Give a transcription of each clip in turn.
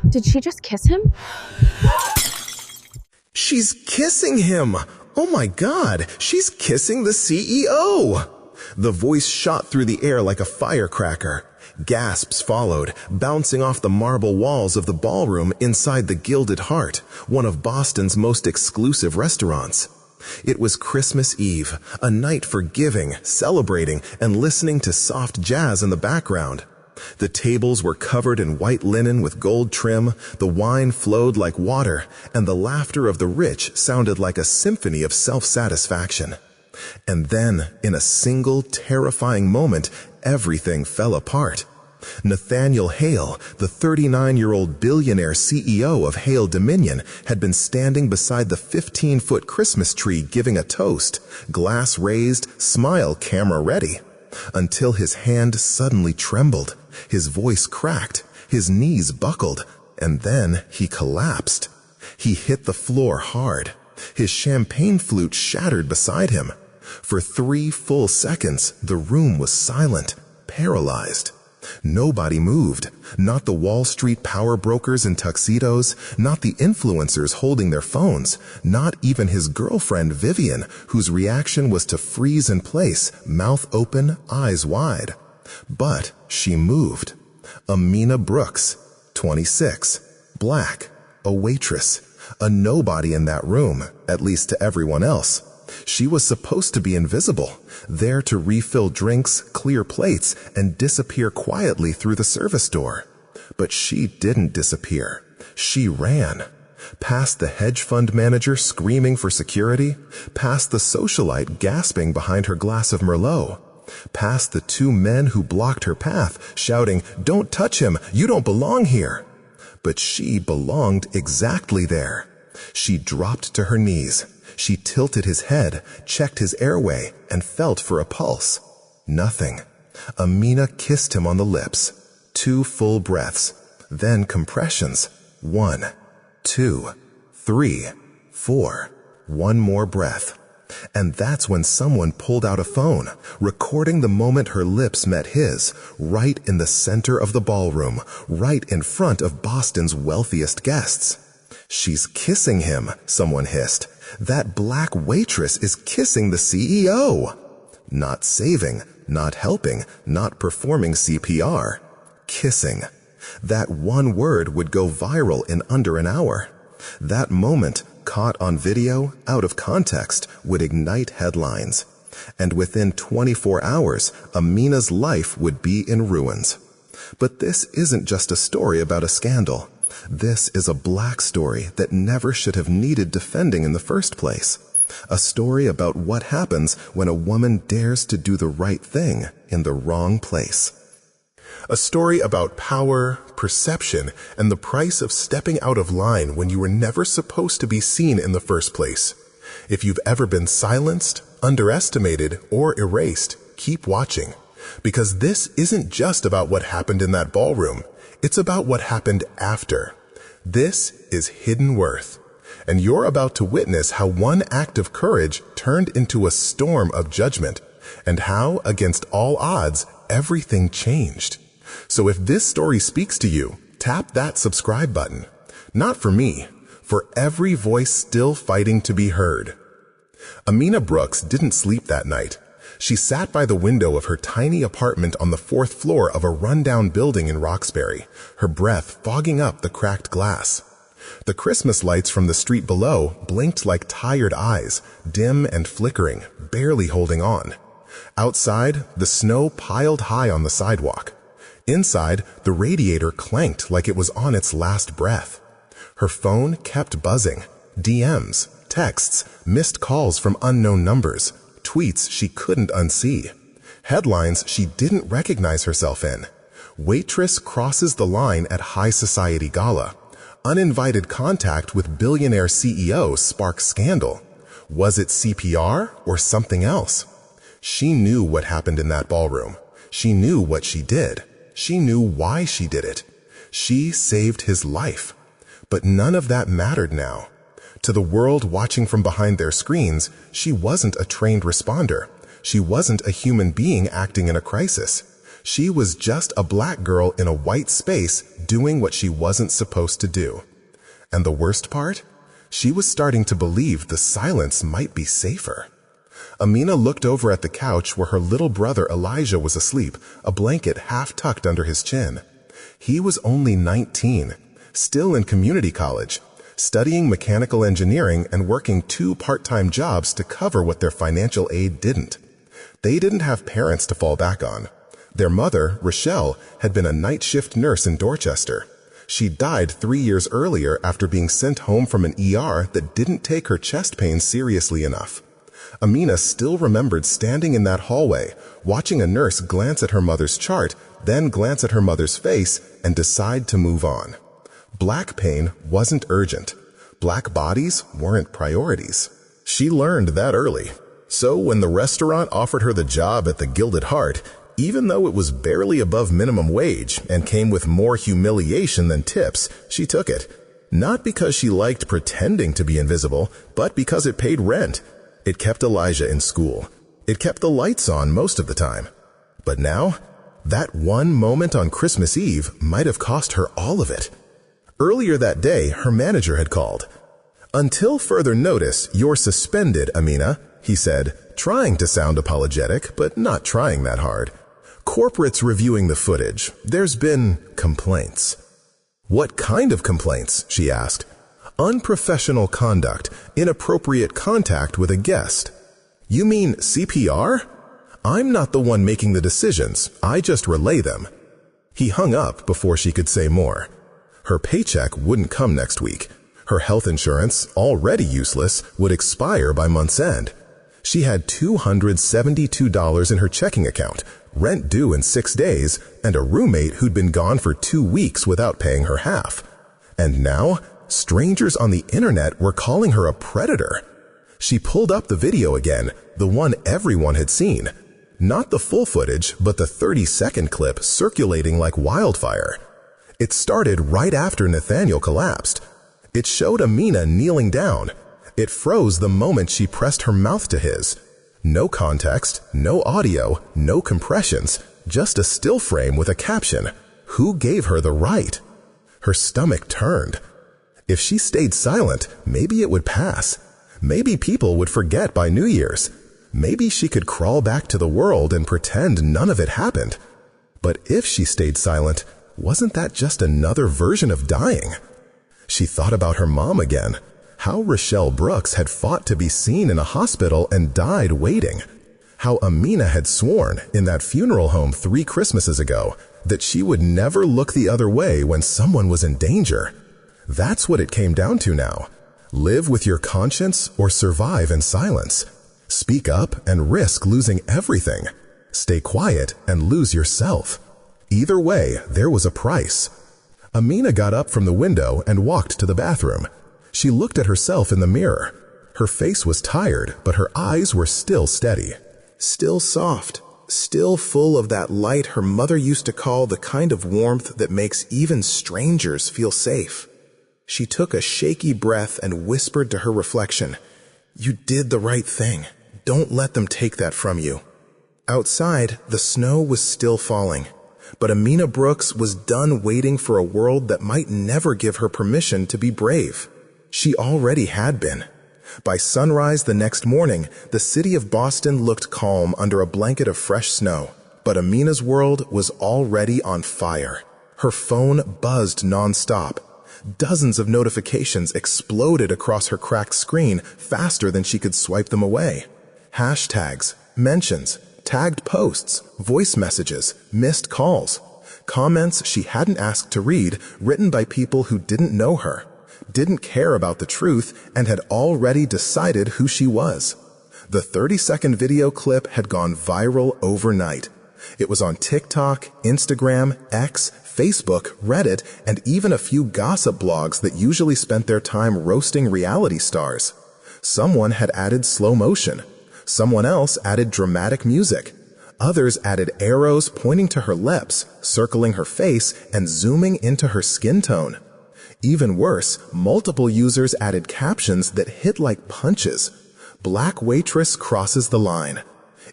Did she just kiss him? She's kissing him! Oh my God, she's kissing the CEO! The voice shot through the air like a firecracker. Gasps followed, bouncing off the marble walls of the ballroom inside the Gilded Heart, one of Boston's most exclusive restaurants. It was Christmas Eve, a night for giving, celebrating, and listening to soft jazz in the background. The tables were covered in white linen with gold trim, the wine flowed like water, and the laughter of the rich sounded like a symphony of self-satisfaction. And then, in a single terrifying moment, everything fell apart. Nathaniel Hale, the 39-year-old billionaire CEO of Hale Dominion, had been standing beside the 15-foot Christmas tree giving a toast, glass raised, smile camera ready, until his hand suddenly trembled, his voice cracked, his knees buckled, and then he collapsed. He hit the floor hard. His champagne flute shattered beside him. For 3 full seconds, the room was silent, paralyzed. Nobody moved, not the Wall Street power brokers in tuxedos, not the influencers holding their phones, not even his girlfriend Vivian, whose reaction was to freeze in place, mouth open, eyes wide. But she moved. Amina Brooks, 26, black, a waitress, a nobody in that room, at least to everyone else. She was supposed to be invisible, there to refill drinks, clear plates, and disappear quietly through the service door. But she didn't disappear. She ran. Past the hedge fund manager screaming for security, past the socialite gasping behind her glass of Merlot, past the 2 men who blocked her path, shouting, "Don't touch him, you don't belong here." But she belonged exactly there. She dropped to her knees. She tilted his head, checked his airway, and felt for a pulse. Nothing. Amina kissed him on the lips. 2 full breaths. Then compressions. 1, 2, 3, 4. 1 more breath. And that's when someone pulled out a phone, recording the moment her lips met his, right in the center of the ballroom, right in front of Boston's wealthiest guests. "She's kissing him," someone hissed. "That black waitress is kissing the CEO." Not saving, not helping, not performing CPR. Kissing. That one word would go viral in under an hour. That moment, caught on video, out of context, would ignite headlines. And within 24 hours, Amina's life would be in ruins. But this isn't just a story about a scandal. This is a black story that never should have needed defending in the first place. A story about what happens when a woman dares to do the right thing in the wrong place. A story about power, perception, and the price of stepping out of line when you were never supposed to be seen in the first place. If you've ever been silenced, underestimated, or erased, keep watching. Because this isn't just about what happened in that ballroom. It's about what happened after. This is Hidden Worth. And you're about to witness how one act of courage turned into a storm of judgment, and how, against all odds, everything changed. So if this story speaks to you, tap that subscribe button. Not for me, for every voice still fighting to be heard. Amina Brooks didn't sleep that night. She sat by the window of her tiny apartment on the 4th floor of a rundown building in Roxbury, her breath fogging up the cracked glass. The Christmas lights from the street below blinked like tired eyes, dim and flickering, barely holding on. Outside, the snow piled high on the sidewalk. Inside, the radiator clanked like it was on its last breath. Her phone kept buzzing. DMs, texts, missed calls from unknown numbers, tweets she couldn't unsee, headlines she didn't recognize herself in. Waitress crosses the line at high society gala. Uninvited contact with billionaire CEO sparks scandal. Was it CPR or something else? She knew what happened in that ballroom. She knew what she did. She knew why she did it. She saved his life. But none of that mattered now. To the world watching from behind their screens, she wasn't a trained responder. She wasn't a human being acting in a crisis. She was just a black girl in a white space doing what she wasn't supposed to do. And the worst part? She was starting to believe the silence might be safer. Amina looked over at the couch where her little brother Elijah was asleep, a blanket half tucked under his chin. He was only 19, still in community college, studying mechanical engineering and working 2 part-time jobs to cover what their financial aid didn't. They didn't have parents to fall back on. Their mother, Rochelle, had been a night shift nurse in Dorchester. She died 3 years earlier after being sent home from an ER that didn't take her chest pain seriously enough. Amina still remembered standing in that hallway, watching a nurse glance at her mother's chart, then glance at her mother's face and decide to move on. Black pain wasn't urgent. Black bodies weren't priorities. She learned that early. So when the restaurant offered her the job at the Gilded Heart, even though it was barely above minimum wage and came with more humiliation than tips, she took it. Not because she liked pretending to be invisible, but because it paid rent. It kept Elijah in school. It kept the lights on most of the time. But now, that one moment on Christmas Eve might have cost her all of it. Earlier that day, her manager had called. "Until further notice, you're suspended, Amina," he said, trying to sound apologetic, but not trying that hard. "Corporate's reviewing the footage. There's been complaints." "What kind of complaints?" she asked. "Unprofessional conduct, inappropriate contact with a guest." "You mean CPR? I'm not the one making the decisions. I just relay them." He hung up before she could say more. Her paycheck wouldn't come next week. Her health insurance, already useless, would expire by month's end. She had $272 in her checking account, rent due in 6 days, and a roommate who'd been gone for 2 weeks without paying her half. And now, strangers on the internet were calling her a predator. She pulled up the video again, the one everyone had seen. Not the full footage, but the 30-second clip circulating like wildfire. It started right after Nathaniel collapsed. It showed Amina kneeling down. It froze the moment she pressed her mouth to his. No context, no audio, no compressions, just a still frame with a caption. Who gave her the right? Her stomach turned. If she stayed silent, maybe it would pass. Maybe people would forget by New Year's. Maybe she could crawl back to the world and pretend none of it happened. But if she stayed silent, wasn't that just another version of dying? She thought about her mom again. How Rochelle Brooks had fought to be seen in a hospital and died waiting. How Amina had sworn in that funeral home 3 Christmases ago that she would never look the other way when someone was in danger. That's what it came down to now. Live with your conscience or survive in silence. Speak up and risk losing everything. Stay quiet and lose yourself. Either way, there was a price. Amina got up from the window and walked to the bathroom. She looked at herself in the mirror. Her face was tired, but her eyes were still steady. Still soft. Still full of that light her mother used to call the kind of warmth that makes even strangers feel safe. She took a shaky breath and whispered to her reflection, "You did the right thing. Don't let them take that from you." Outside, the snow was still falling, but Amina Brooks was done waiting for a world that might never give her permission to be brave. She already had been. By sunrise the next morning, the city of Boston looked calm under a blanket of fresh snow, but Amina's world was already on fire. Her phone buzzed nonstop. Dozens of notifications exploded across her cracked screen faster than she could swipe them away. Hashtags, mentions, tagged posts, voice messages, missed calls, comments she hadn't asked to read, written by people who didn't know her, didn't care about the truth, and had already decided who she was. The 30-second video clip had gone viral overnight. It was on TikTok, Instagram, X, Facebook, Reddit, and even a few gossip blogs that usually spent their time roasting reality stars. Someone had added slow motion. Someone else added dramatic music. Others added arrows pointing to her lips, circling her face, and zooming into her skin tone. Even worse, multiple users added captions that hit like punches. "Black waitress crosses the line."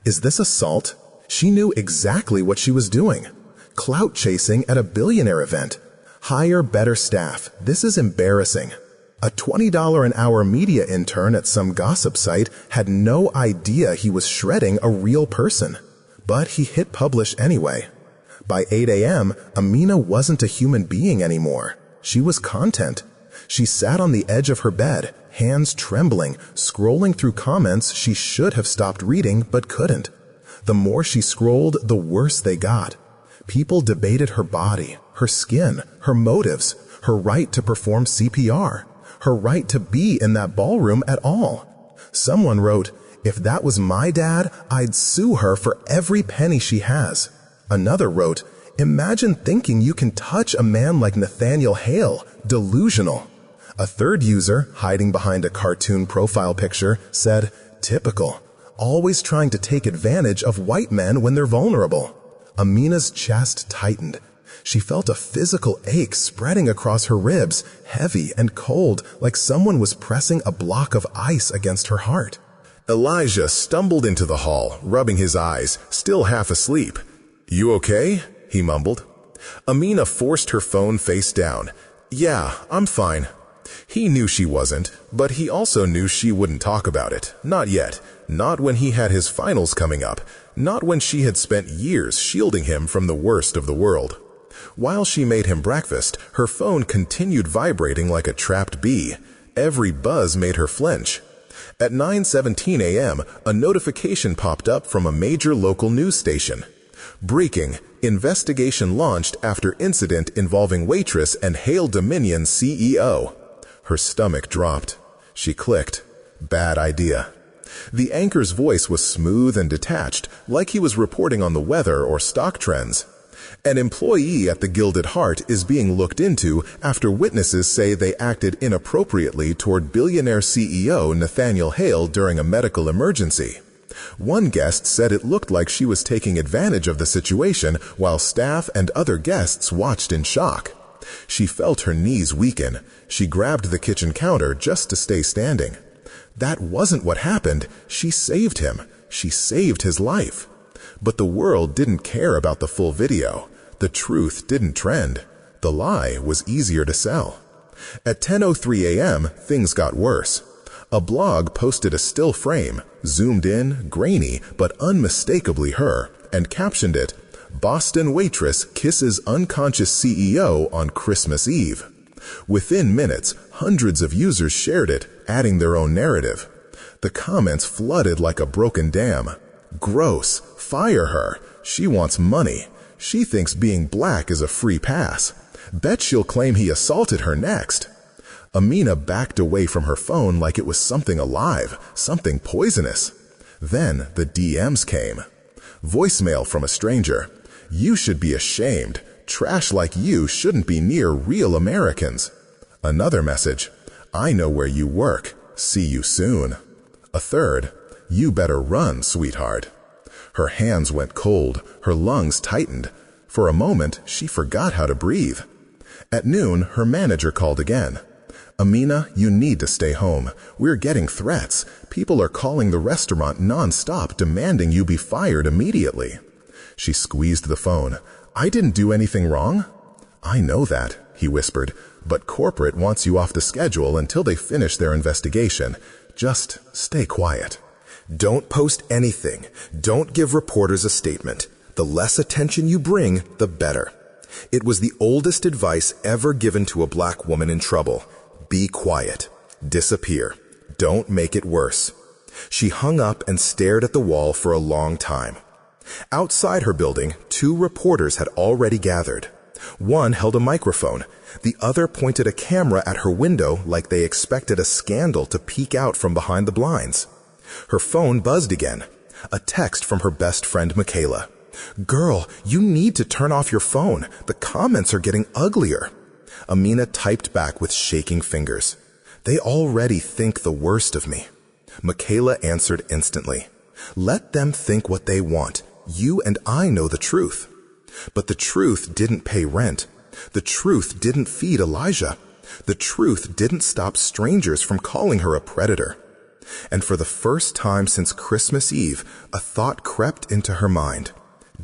"Is this assault?" She knew exactly what she was doing. Clout chasing at a billionaire event. Hire better staff. This is embarrassing. A $20 an hour media intern at some gossip site had no idea he was shredding a real person. But he hit publish anyway. By 8 a.m., Amina wasn't a human being anymore. She was content. She sat on the edge of her bed, hands trembling, scrolling through comments she should have stopped reading but couldn't. The more she scrolled, the worse they got. People debated her body, her skin, her motives, her right to perform CPR, her right to be in that ballroom at all. Someone wrote, "If that was my dad, I'd sue her for every penny she has." Another wrote, "Imagine thinking you can touch a man like Nathaniel Hale. Delusional." A third user, hiding behind a cartoon profile picture, said, "Typical. Always trying to take advantage of white men when they're vulnerable." Amina's chest tightened. She felt a physical ache spreading across her ribs, heavy and cold, like someone was pressing a block of ice against her heart. Elijah stumbled into the hall, rubbing his eyes, still half asleep. "You okay?" he mumbled. Amina forced her phone face down. "Yeah, I'm fine." He knew she wasn't, but he also knew she wouldn't talk about it. Not yet. Not when he had his finals coming up. Not when she had spent years shielding him from the worst of the world. While she made him breakfast, her phone continued vibrating like a trapped bee. Every buzz made her flinch. At 9:17 a.m., a notification popped up from a major local news station. Breaking: investigation launched after incident involving Waitress and Hale Dominion CEO. Her stomach dropped. She clicked. Bad idea. The anchor's voice was smooth and detached, like he was reporting on the weather or stock trends. An employee at the Gilded Heart is being looked into after witnesses say they acted inappropriately toward billionaire CEO Nathaniel Hale during a medical emergency. One guest said it looked like she was taking advantage of the situation while staff and other guests watched in shock. She felt her knees weaken. She grabbed the kitchen counter just to stay standing. That wasn't what happened. She saved him. She saved his life. But the world didn't care about the full video. The truth didn't trend. The lie was easier to sell. At 10:03 a.m., things got worse. A blog posted a still frame, zoomed in, grainy, but unmistakably her, and captioned it, "Boston Waitress Kisses Unconscious CEO on Christmas Eve." Within minutes, hundreds of users shared it, adding their own narrative. The comments flooded like a broken dam. "Gross. Fire her. She wants money. She thinks being black is a free pass. Bet she'll claim he assaulted her next." Amina backed away from her phone like it was something alive, something poisonous. Then the DMs came. Voicemail from a stranger. "You should be ashamed. Trash like you shouldn't be near real Americans." Another message. "I know where you work. See you soon." A third. "You better run, sweetheart." Her hands went cold. Her lungs tightened. For a moment, she forgot how to breathe. At noon, her manager called again. "Amina, you need to stay home. We're getting threats. People are calling the restaurant non-stop, demanding you be fired immediately." She squeezed the phone. "I didn't do anything wrong." "I know that," he whispered, "but corporate wants you off the schedule until they finish their investigation. Just stay quiet. Don't post anything. Don't give reporters a statement. The less attention you bring, the better." It was the oldest advice ever given to a black woman in trouble. Be quiet. Disappear. Don't make it worse. She hung up and stared at the wall for a long time. Outside her building, 2 reporters had already gathered. One held a microphone. The other pointed a camera at her window like they expected a scandal to peek out from behind the blinds. Her phone buzzed again. A text from her best friend Michaela. "Girl, you need to turn off your phone. The comments are getting uglier." Amina typed back with shaking fingers. "They already think the worst of me." Michaela answered instantly. "Let them think what they want. You and I know the truth." But the truth didn't pay rent. The truth didn't feed Elijah. The truth didn't stop strangers from calling her a predator. And for the first time since Christmas Eve, a thought crept into her mind.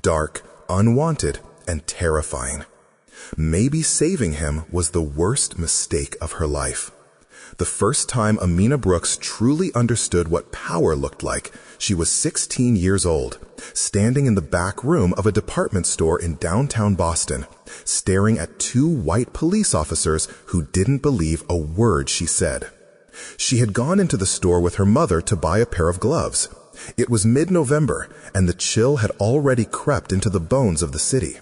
Dark, unwanted, and terrifying. Maybe saving him was the worst mistake of her life. The first time Amina Brooks truly understood what power looked like, she was 16 years old, standing in the back room of a department store in downtown Boston, staring at two white police officers who didn't believe a word she said. She had gone into the store with her mother to buy a pair of gloves. It was mid-November, and the chill had already crept into the bones of the city.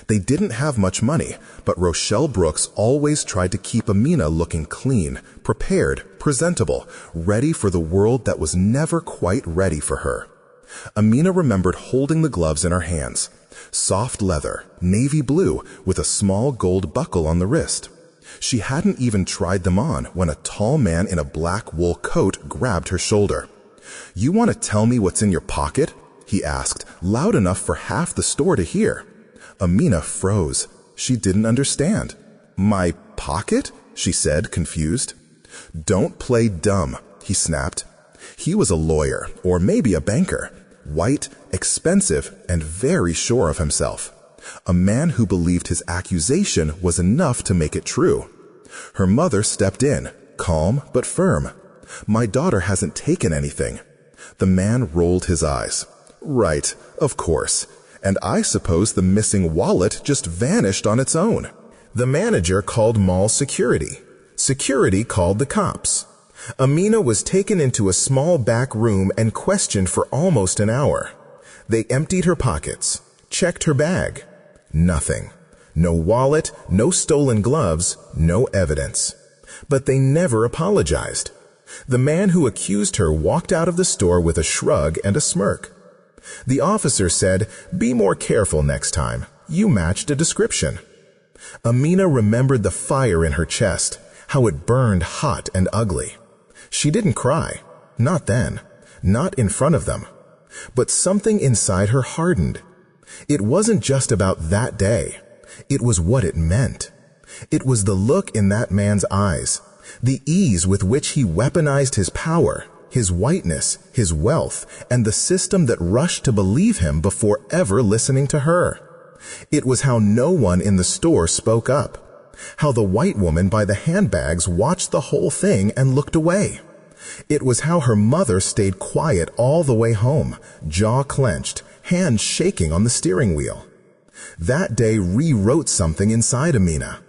They didn't have much money, but Rochelle Brooks always tried to keep Amina looking clean, prepared, presentable, ready for the world that was never quite ready for her. Amina remembered holding the gloves in her hands. Soft leather, navy blue, with a small gold buckle on the wrist. She hadn't even tried them on when a tall man in a black wool coat grabbed her shoulder. "You want to tell me what's in your pocket?" he asked, loud enough for half the store to hear. Amina froze. She didn't understand. "My pocket?" she said, confused. "Don't play dumb," he snapped. He was a lawyer, or maybe a banker. White, expensive, and very sure of himself. A man who believed his accusation was enough to make it true. Her mother stepped in, calm but firm. "My daughter hasn't taken anything." The man rolled his eyes. "Right, of course. And I suppose the missing wallet just vanished on its own." The manager called mall security. Security called the cops. Amina was taken into a small back room and questioned for almost an hour. They emptied her pockets, checked her bag. Nothing. No wallet, no stolen gloves, no evidence. But they never apologized. The man who accused her walked out of the store with a shrug and a smirk. The officer said, "Be more careful next time. You matched a description." Amina remembered the fire in her chest, how it burned hot and ugly. She didn't cry. Not then. Not in front of them. But something inside her hardened. It wasn't just about that day. It was what it meant. It was the look in that man's eyes, the ease with which he weaponized his power, his whiteness, his wealth, and the system that rushed to believe him before ever listening to her. It was how no one in the store spoke up, how the white woman by the handbags watched the whole thing and looked away. It was how her mother stayed quiet all the way home, jaw clenched, hands shaking on the steering wheel. That day rewrote something inside Amina.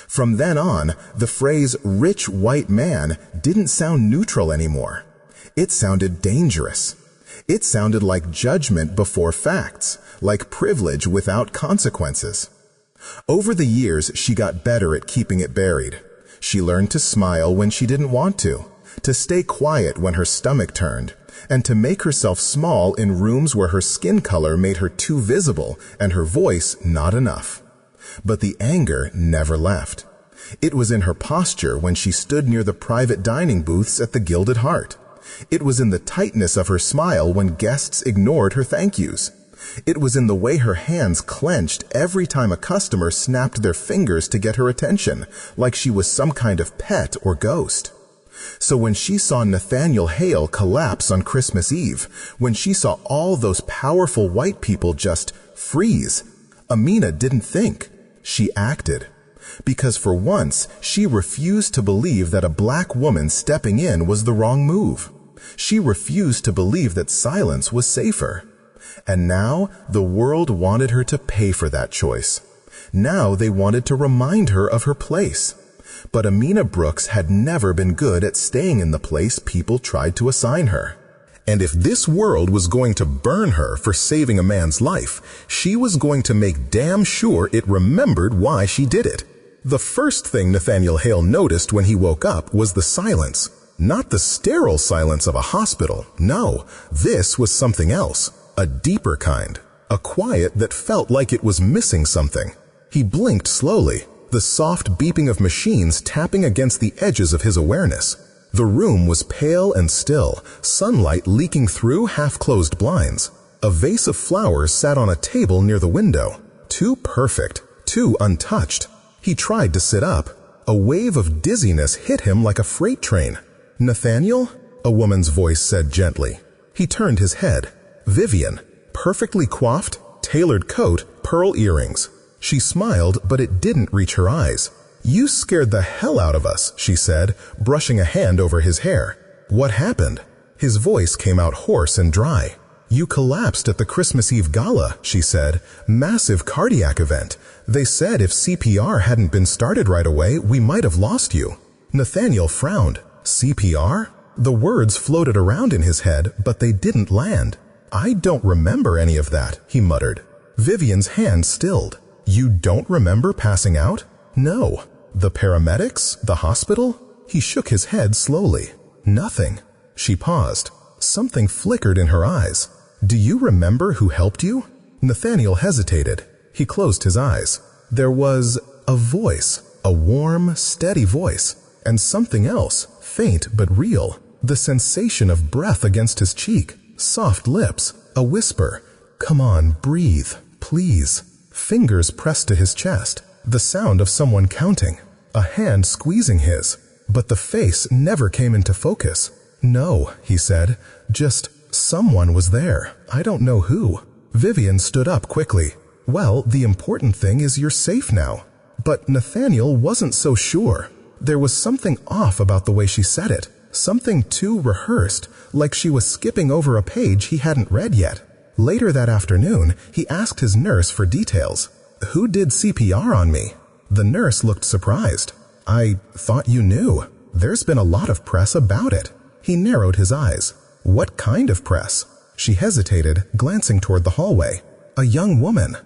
From then on, the phrase "rich white man" didn't sound neutral anymore. It sounded dangerous. It sounded like judgment before facts, like privilege without consequences. Over the years, she got better at keeping it buried. She learned to smile when she didn't want to stay quiet when her stomach turned, and to make herself small in rooms where her skin color made her too visible and her voice not enough. But the anger never left. It was in her posture when she stood near the private dining booths at the Gilded Heart. It was in the tightness of her smile when guests ignored her thank yous. It was in the way her hands clenched every time a customer snapped their fingers to get her attention, like she was some kind of pet or ghost. So when she saw Nathaniel Hale collapse on Christmas Eve, when she saw all those powerful white people just freeze, Amina didn't think. She acted. Because for once, she refused to believe that a black woman stepping in was the wrong move. She refused to believe that silence was safer. And now, the world wanted her to pay for that choice. Now they wanted to remind her of her place. But Amina Brooks had never been good at staying in the place people tried to assign her. And if this world was going to burn her for saving a man's life, she was going to make damn sure it remembered why she did it. The first thing Nathaniel Hale noticed when he woke up was the silence. Not the sterile silence of a hospital. No, this was something else. A deeper kind. A quiet that felt like it was missing something. He blinked slowly, the soft beeping of machines tapping against the edges of his awareness. The room was pale and still, sunlight leaking through half-closed blinds. A vase of flowers sat on a table near the window. Too perfect, too untouched. He tried to sit up. A wave of dizziness hit him like a freight train. "Nathaniel?" a woman's voice said gently. He turned his head. Vivian, perfectly coiffed, tailored coat, pearl earrings. She smiled, but it didn't reach her eyes. "You scared the hell out of us," she said, brushing a hand over his hair. "What happened?" His voice came out hoarse and dry. "You collapsed at the Christmas Eve gala," she said. "Massive cardiac event. They said if CPR hadn't been started right away, we might have lost you." Nathaniel frowned. "CPR?" The words floated around in his head, but they didn't land. "I don't remember any of that," he muttered. Vivian's hand stilled. "You don't remember passing out?" "No." "The paramedics? The hospital?" He shook his head slowly. "Nothing." She paused. Something flickered in her eyes. "Do you remember who helped you?" Nathaniel hesitated. He closed his eyes. There was a voice, a warm, steady voice, and something else, faint but real. The sensation of breath against his cheek, soft lips, a whisper. "Come on, breathe, please." Fingers pressed to his chest, the sound of someone counting, a hand squeezing his. But the face never came into focus. "No," he said, "just someone was there. I don't know who." Vivian stood up quickly. "Well, the important thing is you're safe now." But Nathaniel wasn't so sure. There was something off about the way she said it, something too rehearsed, like she was skipping over a page he hadn't read yet. Later that afternoon, he asked his nurse for details. "Who did CPR on me?" The nurse looked surprised. "I thought you knew. There's been a lot of press about it." He narrowed his eyes. "What kind of press?" She hesitated, glancing toward the hallway. "A young woman."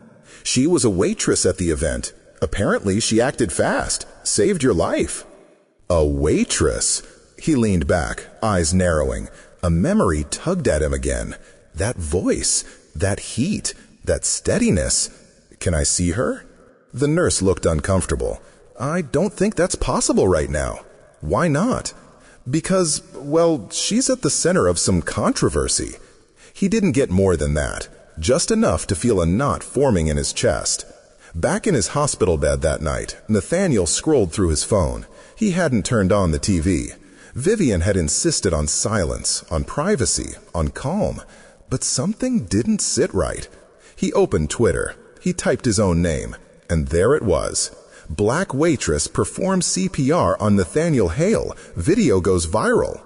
"She was a waitress at the event. Apparently she acted fast. Saved your life." "A waitress?" He leaned back, eyes narrowing. A memory tugged at him again. That voice, that heat, that steadiness. "Can I see her?" The nurse looked uncomfortable. "I don't think that's possible right now." "Why not?" "Because, well, she's at the center of some controversy." He didn't get more than that, just enough to feel a knot forming in his chest. Back in his hospital bed that night, Nathaniel scrolled through his phone. He hadn't turned on the TV. Vivian had insisted on silence, on privacy, on calm. But something didn't sit right. He opened Twitter. He typed his own name. And there it was. Black waitress performs CPR on Nathaniel Hale. Video goes viral.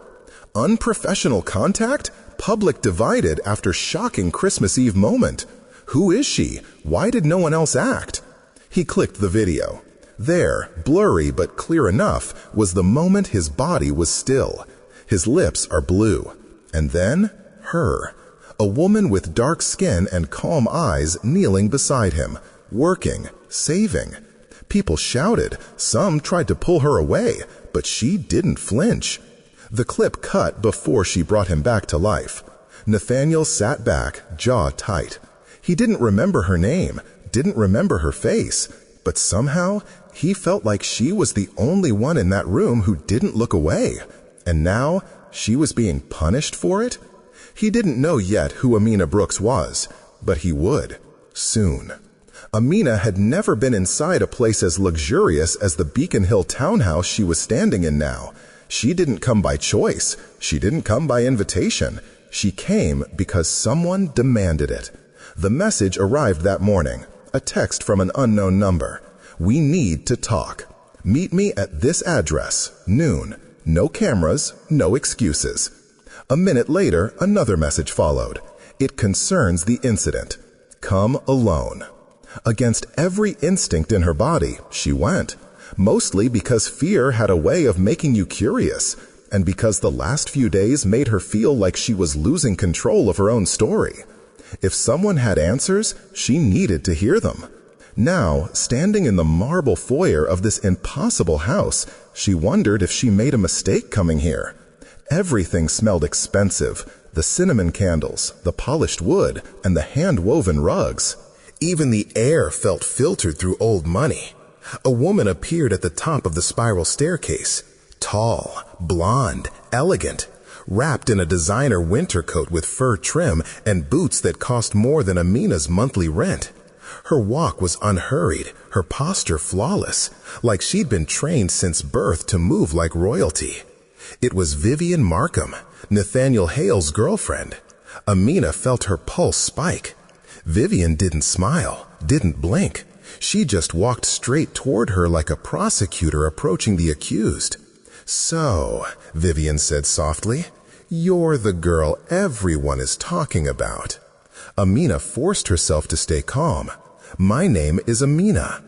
Unprofessional contact? Public divided after shocking Christmas Eve moment. Who is she? Why did no one else act? He clicked the video. There, blurry but clear enough, was the moment his body was still. His lips are blue. And then, her. A woman with dark skin and calm eyes kneeling beside him, working, saving. People shouted. Some tried to pull her away, but she didn't flinch. The clip cut before she brought him back to life. Nathaniel sat back, jaw tight. He didn't remember her name, didn't remember her face, but somehow he felt like she was the only one in that room who didn't look away. And now she was being punished for it? He didn't know yet who Amina Brooks was, but he would, soon. Amina had never been inside a place as luxurious as the Beacon Hill townhouse she was standing in now. She didn't come by choice. She didn't come by invitation. She came because someone demanded it. The message arrived that morning, a text from an unknown number. "We need to talk. Meet me at this address, noon. No cameras, no excuses." A minute later, another message followed. "It concerns the incident. Come alone." Against every instinct in her body, she went. Mostly because fear had a way of making you curious, and because the last few days made her feel like she was losing control of her own story. If someone had answers, she needed to hear them. Now, standing in the marble foyer of this impossible house, she wondered if she made a mistake coming here. Everything smelled expensive. The cinnamon candles, the polished wood, and the hand-woven rugs. Even the air felt filtered through old money. A woman appeared at the top of the spiral staircase. Tall, blonde, elegant, wrapped in a designer winter coat with fur trim and boots that cost more than Amina's monthly rent. Her walk was unhurried, her posture flawless, like she'd been trained since birth to move like royalty. It was Vivian Markham, Nathaniel Hale's girlfriend. Amina felt her pulse spike. Vivian didn't smile, didn't blink. She just walked straight toward her like a prosecutor approaching the accused. "So," Vivian said softly, "you're the girl everyone is talking about." Amina forced herself to stay calm. "My name is Amina."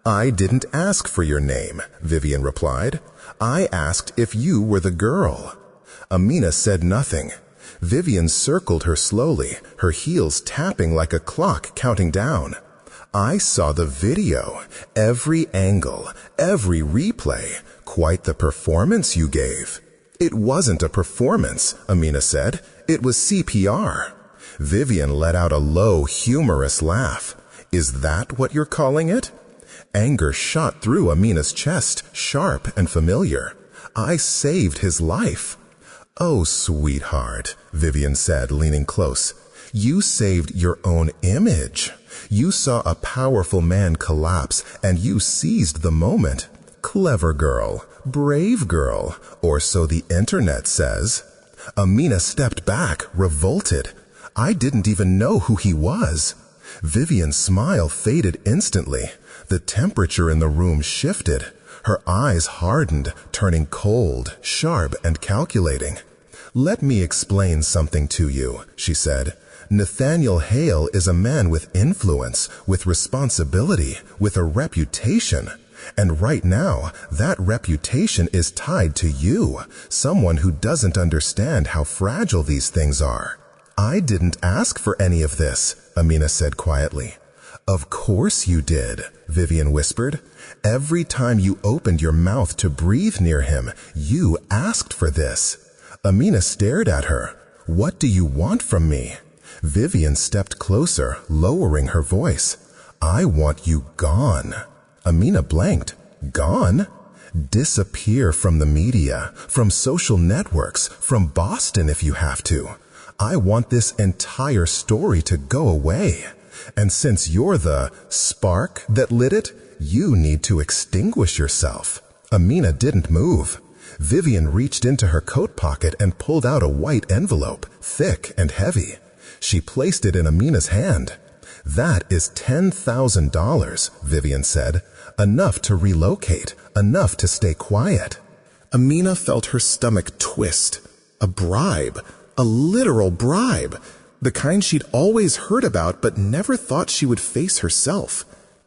"I didn't ask for your name," Vivian replied. "I asked if you were the girl." Amina said nothing. Vivian circled her slowly, her heels tapping like a clock counting down. "I saw the video, every angle, every replay. Quite the performance you gave." "It wasn't a performance," Amina said. "It was CPR." Vivian let out a low, humorous laugh. "Is that what you're calling it?" Anger shot through Amina's chest, sharp and familiar. "I saved his life." "Oh, sweetheart," Vivian said, leaning close. "You saved your own image. You saw a powerful man collapse, and you seized the moment. Clever girl, brave girl, or so the internet says." Amina stepped back, revolted. "I didn't even know who he was." Vivian's smile faded instantly. The temperature in the room shifted. Her eyes hardened, turning cold, sharp, and calculating. "Let me explain something to you," she said. "Nathaniel Hale is a man with influence, with responsibility, with a reputation. And right now, that reputation is tied to you, someone who doesn't understand how fragile these things are." "I didn't ask for any of this," Amina said quietly. "Of course you did," Vivian whispered. "Every time you opened your mouth to breathe near him, you asked for this." Amina stared at her. "What do you want from me?" Vivian stepped closer, lowering her voice. "I want you gone." Amina blanked. "Gone?" "Disappear from the media, from social networks, from Boston if you have to. I want this entire story to go away. And since you're the spark that lit it, you need to extinguish yourself." Amina didn't move. Vivian reached into her coat pocket and pulled out a white envelope, thick and heavy. She placed it in Amina's hand. "That is $10,000, Vivian said. "Enough to relocate, enough to stay quiet." Amina felt her stomach twist. A bribe, a literal bribe, the kind she'd always heard about but never thought she would face herself.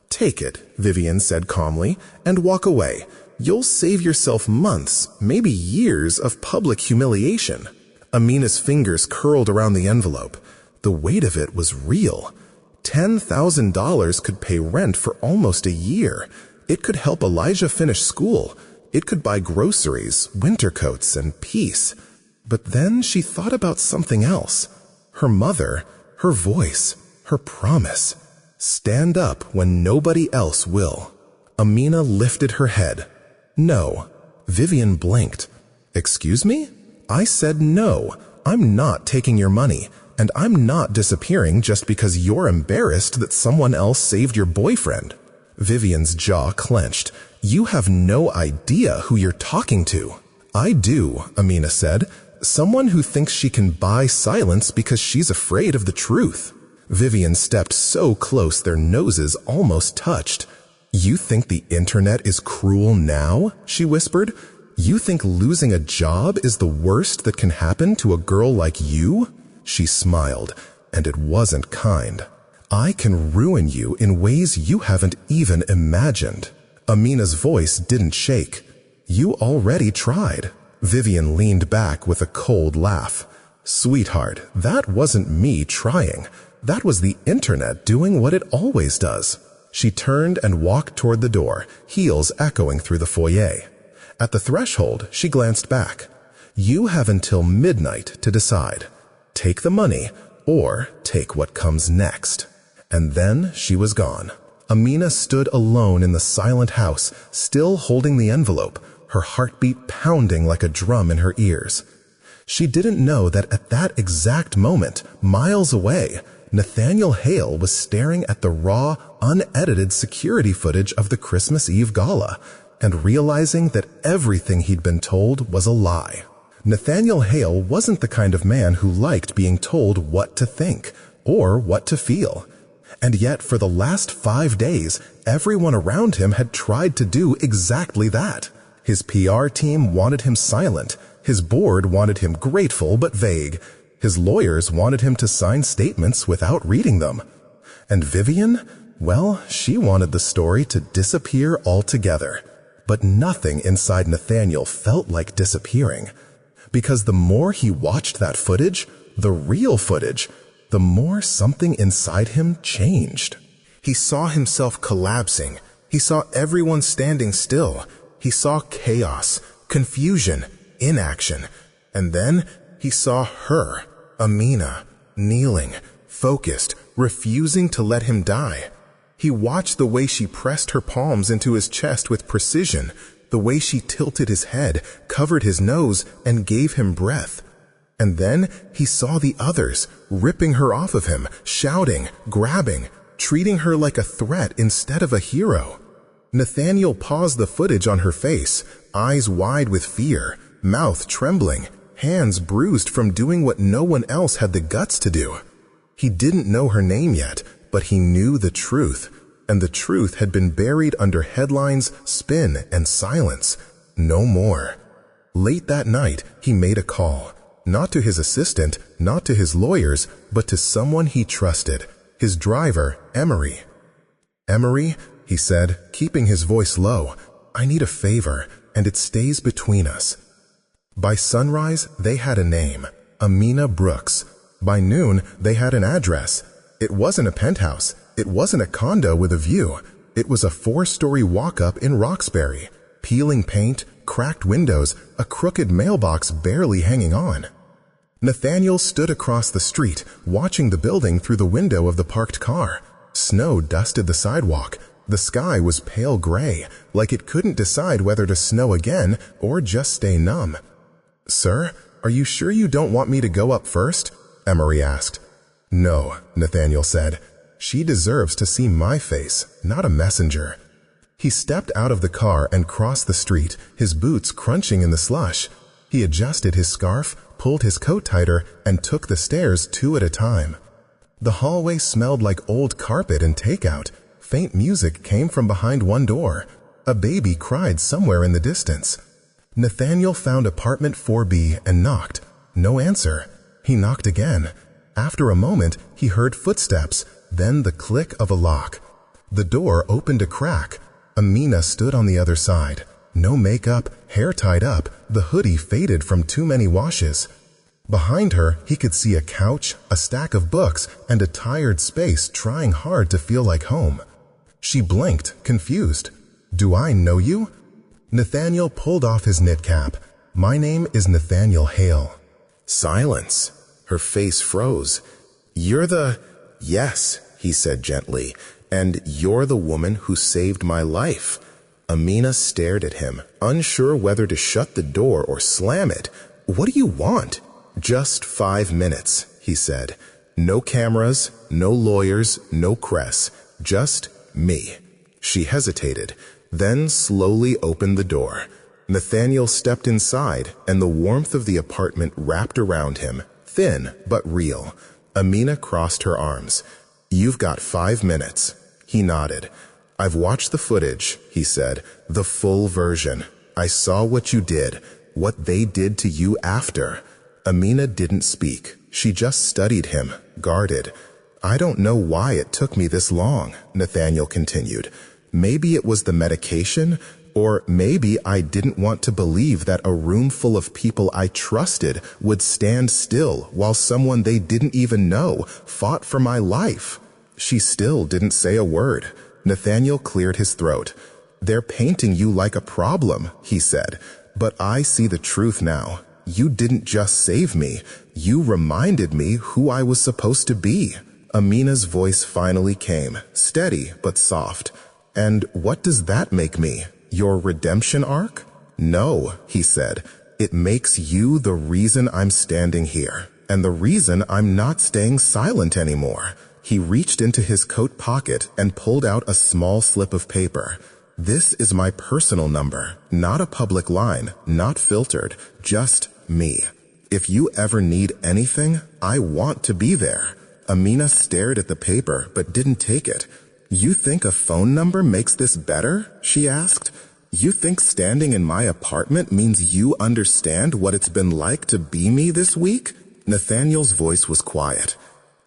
"Take it," Vivian said calmly, "and walk away. You'll save yourself months, maybe years of public humiliation." Amina's fingers curled around the envelope. The weight of it was real. $10,000 could pay rent for almost a year. It could help Elijah finish school. It could buy groceries, winter coats, and peace. But then she thought about something else. Her mother, her voice, her promise. Stand up when nobody else will. Amina lifted her head. "No." Vivian blinked. "Excuse me?" "I said no. I'm not taking your money. And I'm not disappearing just because you're embarrassed that someone else saved your boyfriend." Vivian's jaw clenched. "You have no idea who you're talking to." "I do," Amina said. "Someone who thinks she can buy silence because she's afraid of the truth." Vivian stepped so close their noses almost touched. "You think the internet is cruel now?" she whispered. "You think losing a job is the worst that can happen to a girl like you?" She smiled, and it wasn't kind. "I can ruin you in ways you haven't even imagined." Amina's voice didn't shake. "You already tried." Vivian leaned back with a cold laugh. "Sweetheart, that wasn't me trying. That was the internet doing what it always does." She turned and walked toward the door, heels echoing through the foyer. At the threshold, she glanced back. "You have until midnight to decide. Take the money, or take what comes next." And then she was gone. Amina stood alone in the silent house, still holding the envelope, her heartbeat pounding like a drum in her ears. She didn't know that at that exact moment, miles away, Nathaniel Hale was staring at the raw, unedited security footage of the Christmas Eve gala and realizing that everything he'd been told was a lie. Nathaniel Hale wasn't the kind of man who liked being told what to think or what to feel. And yet, for the last 5 days, everyone around him had tried to do exactly that. His PR team wanted him silent. His board wanted him grateful but vague. His lawyers wanted him to sign statements without reading them. And Vivian? Well, she wanted the story to disappear altogether. But nothing inside Nathaniel felt like disappearing. Because the more he watched that footage, the real footage, the more something inside him changed. He saw himself collapsing. He saw everyone standing still. He saw chaos, confusion, inaction. And then he saw her, Amina, kneeling, focused, refusing to let him die. He watched the way she pressed her palms into his chest with precision, the way she tilted his head, covered his nose, and gave him breath. And then he saw the others, ripping her off of him, shouting, grabbing, treating her like a threat instead of a hero. Nathaniel paused the footage on her face, eyes wide with fear, mouth trembling, hands bruised from doing what no one else had the guts to do. He didn't know her name yet, but he knew the truth, and the truth had been buried under headlines, spin, and silence. No more. Late that night, he made a call. Not to his assistant, not to his lawyers, but to someone he trusted, his driver, Emery. "Emery," he said, keeping his voice low, "I need a favor, and it stays between us." By sunrise, they had a name, Amina Brooks. By noon, they had an address. It wasn't a penthouse. It wasn't a condo with a view. It was a 4-story walk-up in Roxbury. Peeling paint, cracked windows, a crooked mailbox barely hanging on. Nathaniel stood across the street, watching the building through the window of the parked car. Snow dusted the sidewalk. The sky was pale gray, like it couldn't decide whether to snow again or just stay numb. "Sir, are you sure you don't want me to go up first?" Emery asked. "No," Nathaniel said. "She deserves to see my face, not a messenger." He stepped out of the car and crossed the street, his boots crunching in the slush. He adjusted his scarf, pulled his coat tighter, and took the stairs 2 at a time. The hallway smelled like old carpet and takeout. Faint music came from behind one door. A baby cried somewhere in the distance. Nathaniel found apartment 4B and knocked. No answer. He knocked again. After a moment, he heard footsteps, then the click of a lock. The door opened a crack. Amina stood on the other side. No makeup, hair tied up, the hoodie faded from too many washes. Behind her, he could see a couch, a stack of books, and a tired space trying hard to feel like home. She blinked, confused. "Do I know you?" Nathaniel pulled off his knit cap. "My name is Nathaniel Hale." Silence. Her face froze. "You're the—" "Yes," he said gently, "and you're the woman who saved my life." Amina stared at him, unsure whether to shut the door or slam it. "What do you want?" "Just 5 minutes," he said. "No cameras, no lawyers, no press. Just me." She hesitated, then slowly opened the door. Nathaniel stepped inside, and the warmth of the apartment wrapped around him, thin but real. Amina crossed her arms. "You've got 5 minutes." He nodded. "I've watched the footage," he said, "the full version. I saw what you did, what they did to you after." Amina didn't speak. She just studied him, guarded. "I don't know why it took me this long," Nathaniel continued. "Maybe it was the medication, or maybe I didn't want to believe that a room full of people I trusted would stand still while someone they didn't even know fought for my life." She still didn't say a word. Nathaniel cleared his throat. "They're painting you like a problem," he said, "but I see the truth now. You didn't just save me. You reminded me who I was supposed to be." Amina's voice finally came, steady but soft. "And what does that make me? Your redemption arc?" "No," he said. "It makes you the reason I'm standing here, and the reason I'm not staying silent anymore." He reached into his coat pocket and pulled out a small slip of paper. "This is my personal number, not a public line, not filtered, just Me. If you ever need anything, I want to be there. Amina stared at the paper but didn't take it. You think a phone number makes this better? She asked. You think standing in my apartment means you understand what it's been like to be me this week? Nathaniel's voice was quiet.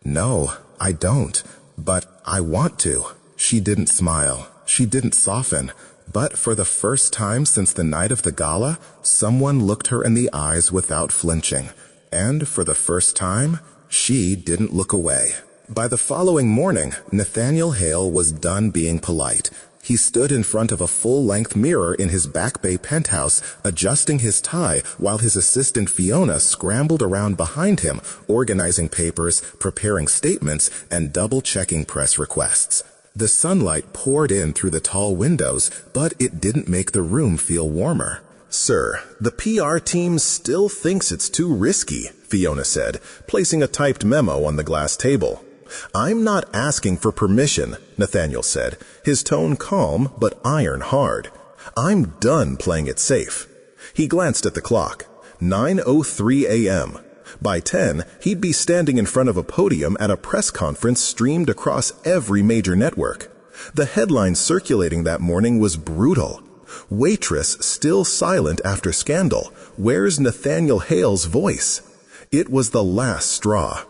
No, I don't. But I want to. She didn't smile. She didn't soften. But for the first time since the night of the gala, someone looked her in the eyes without flinching. And for the first time, she didn't look away. By the following morning, Nathaniel Hale was done being polite. He stood in front of a full-length mirror in his Back Bay penthouse, adjusting his tie while his assistant Fiona scrambled around behind him, organizing papers, preparing statements, and double-checking press requests. The sunlight poured in through the tall windows, but it didn't make the room feel warmer. Sir, the PR team still thinks it's too risky, Fiona said, placing a typed memo on the glass table. I'm not asking for permission, Nathaniel said, his tone calm but iron hard. I'm done playing it safe. He glanced at the clock. 9:03 a.m. By 10, he'd be standing in front of a podium at a press conference streamed across every major network. The headline circulating that morning was brutal. Waitress still silent after scandal. Where's Nathaniel Hale's voice? It was the last straw.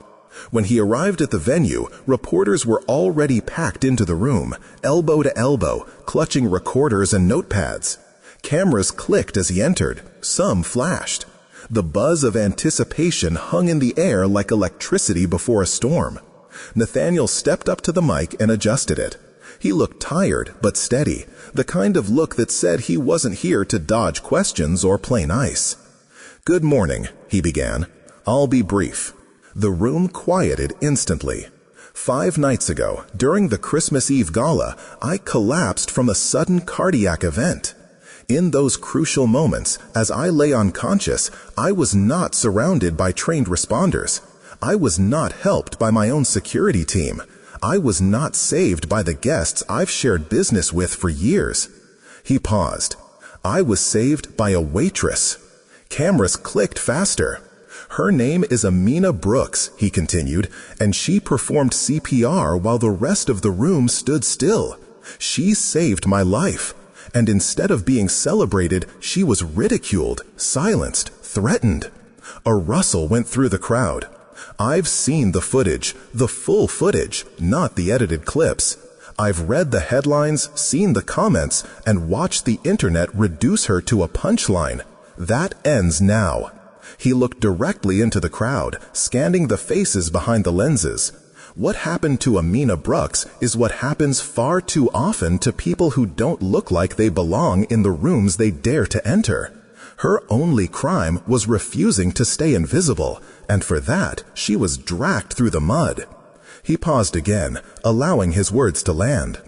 When he arrived at the venue, reporters were already packed into the room, elbow to elbow, clutching recorders and notepads. Cameras clicked as he entered. Some flashed. The buzz of anticipation hung in the air like electricity before a storm. Nathaniel stepped up to the mic and adjusted it. He looked tired but steady, the kind of look that said he wasn't here to dodge questions or play nice. Good morning, he began. I'll be brief. The room quieted instantly. 5 nights ago, during the Christmas Eve gala, I collapsed from a sudden cardiac event. In those crucial moments, as I lay unconscious, I was not surrounded by trained responders. I was not helped by my own security team. I was not saved by the guests I've shared business with for years. He paused. I was saved by a waitress. Cameras clicked faster. Her name is Amina Brooks, he continued, and she performed CPR while the rest of the room stood still. She saved my life. And instead of being celebrated, she was ridiculed, silenced, threatened. A rustle went through the crowd. I've seen the footage, the full footage, not the edited clips. I've read the headlines, seen the comments, and watched the internet reduce her to a punchline. That ends now. He looked directly into the crowd, scanning the faces behind the lenses. What happened to Amina Brooks is what happens far too often to people who don't look like they belong in the rooms they dare to enter. Her only crime was refusing to stay invisible, and for that, she was dragged through the mud. He paused again, allowing his words to land.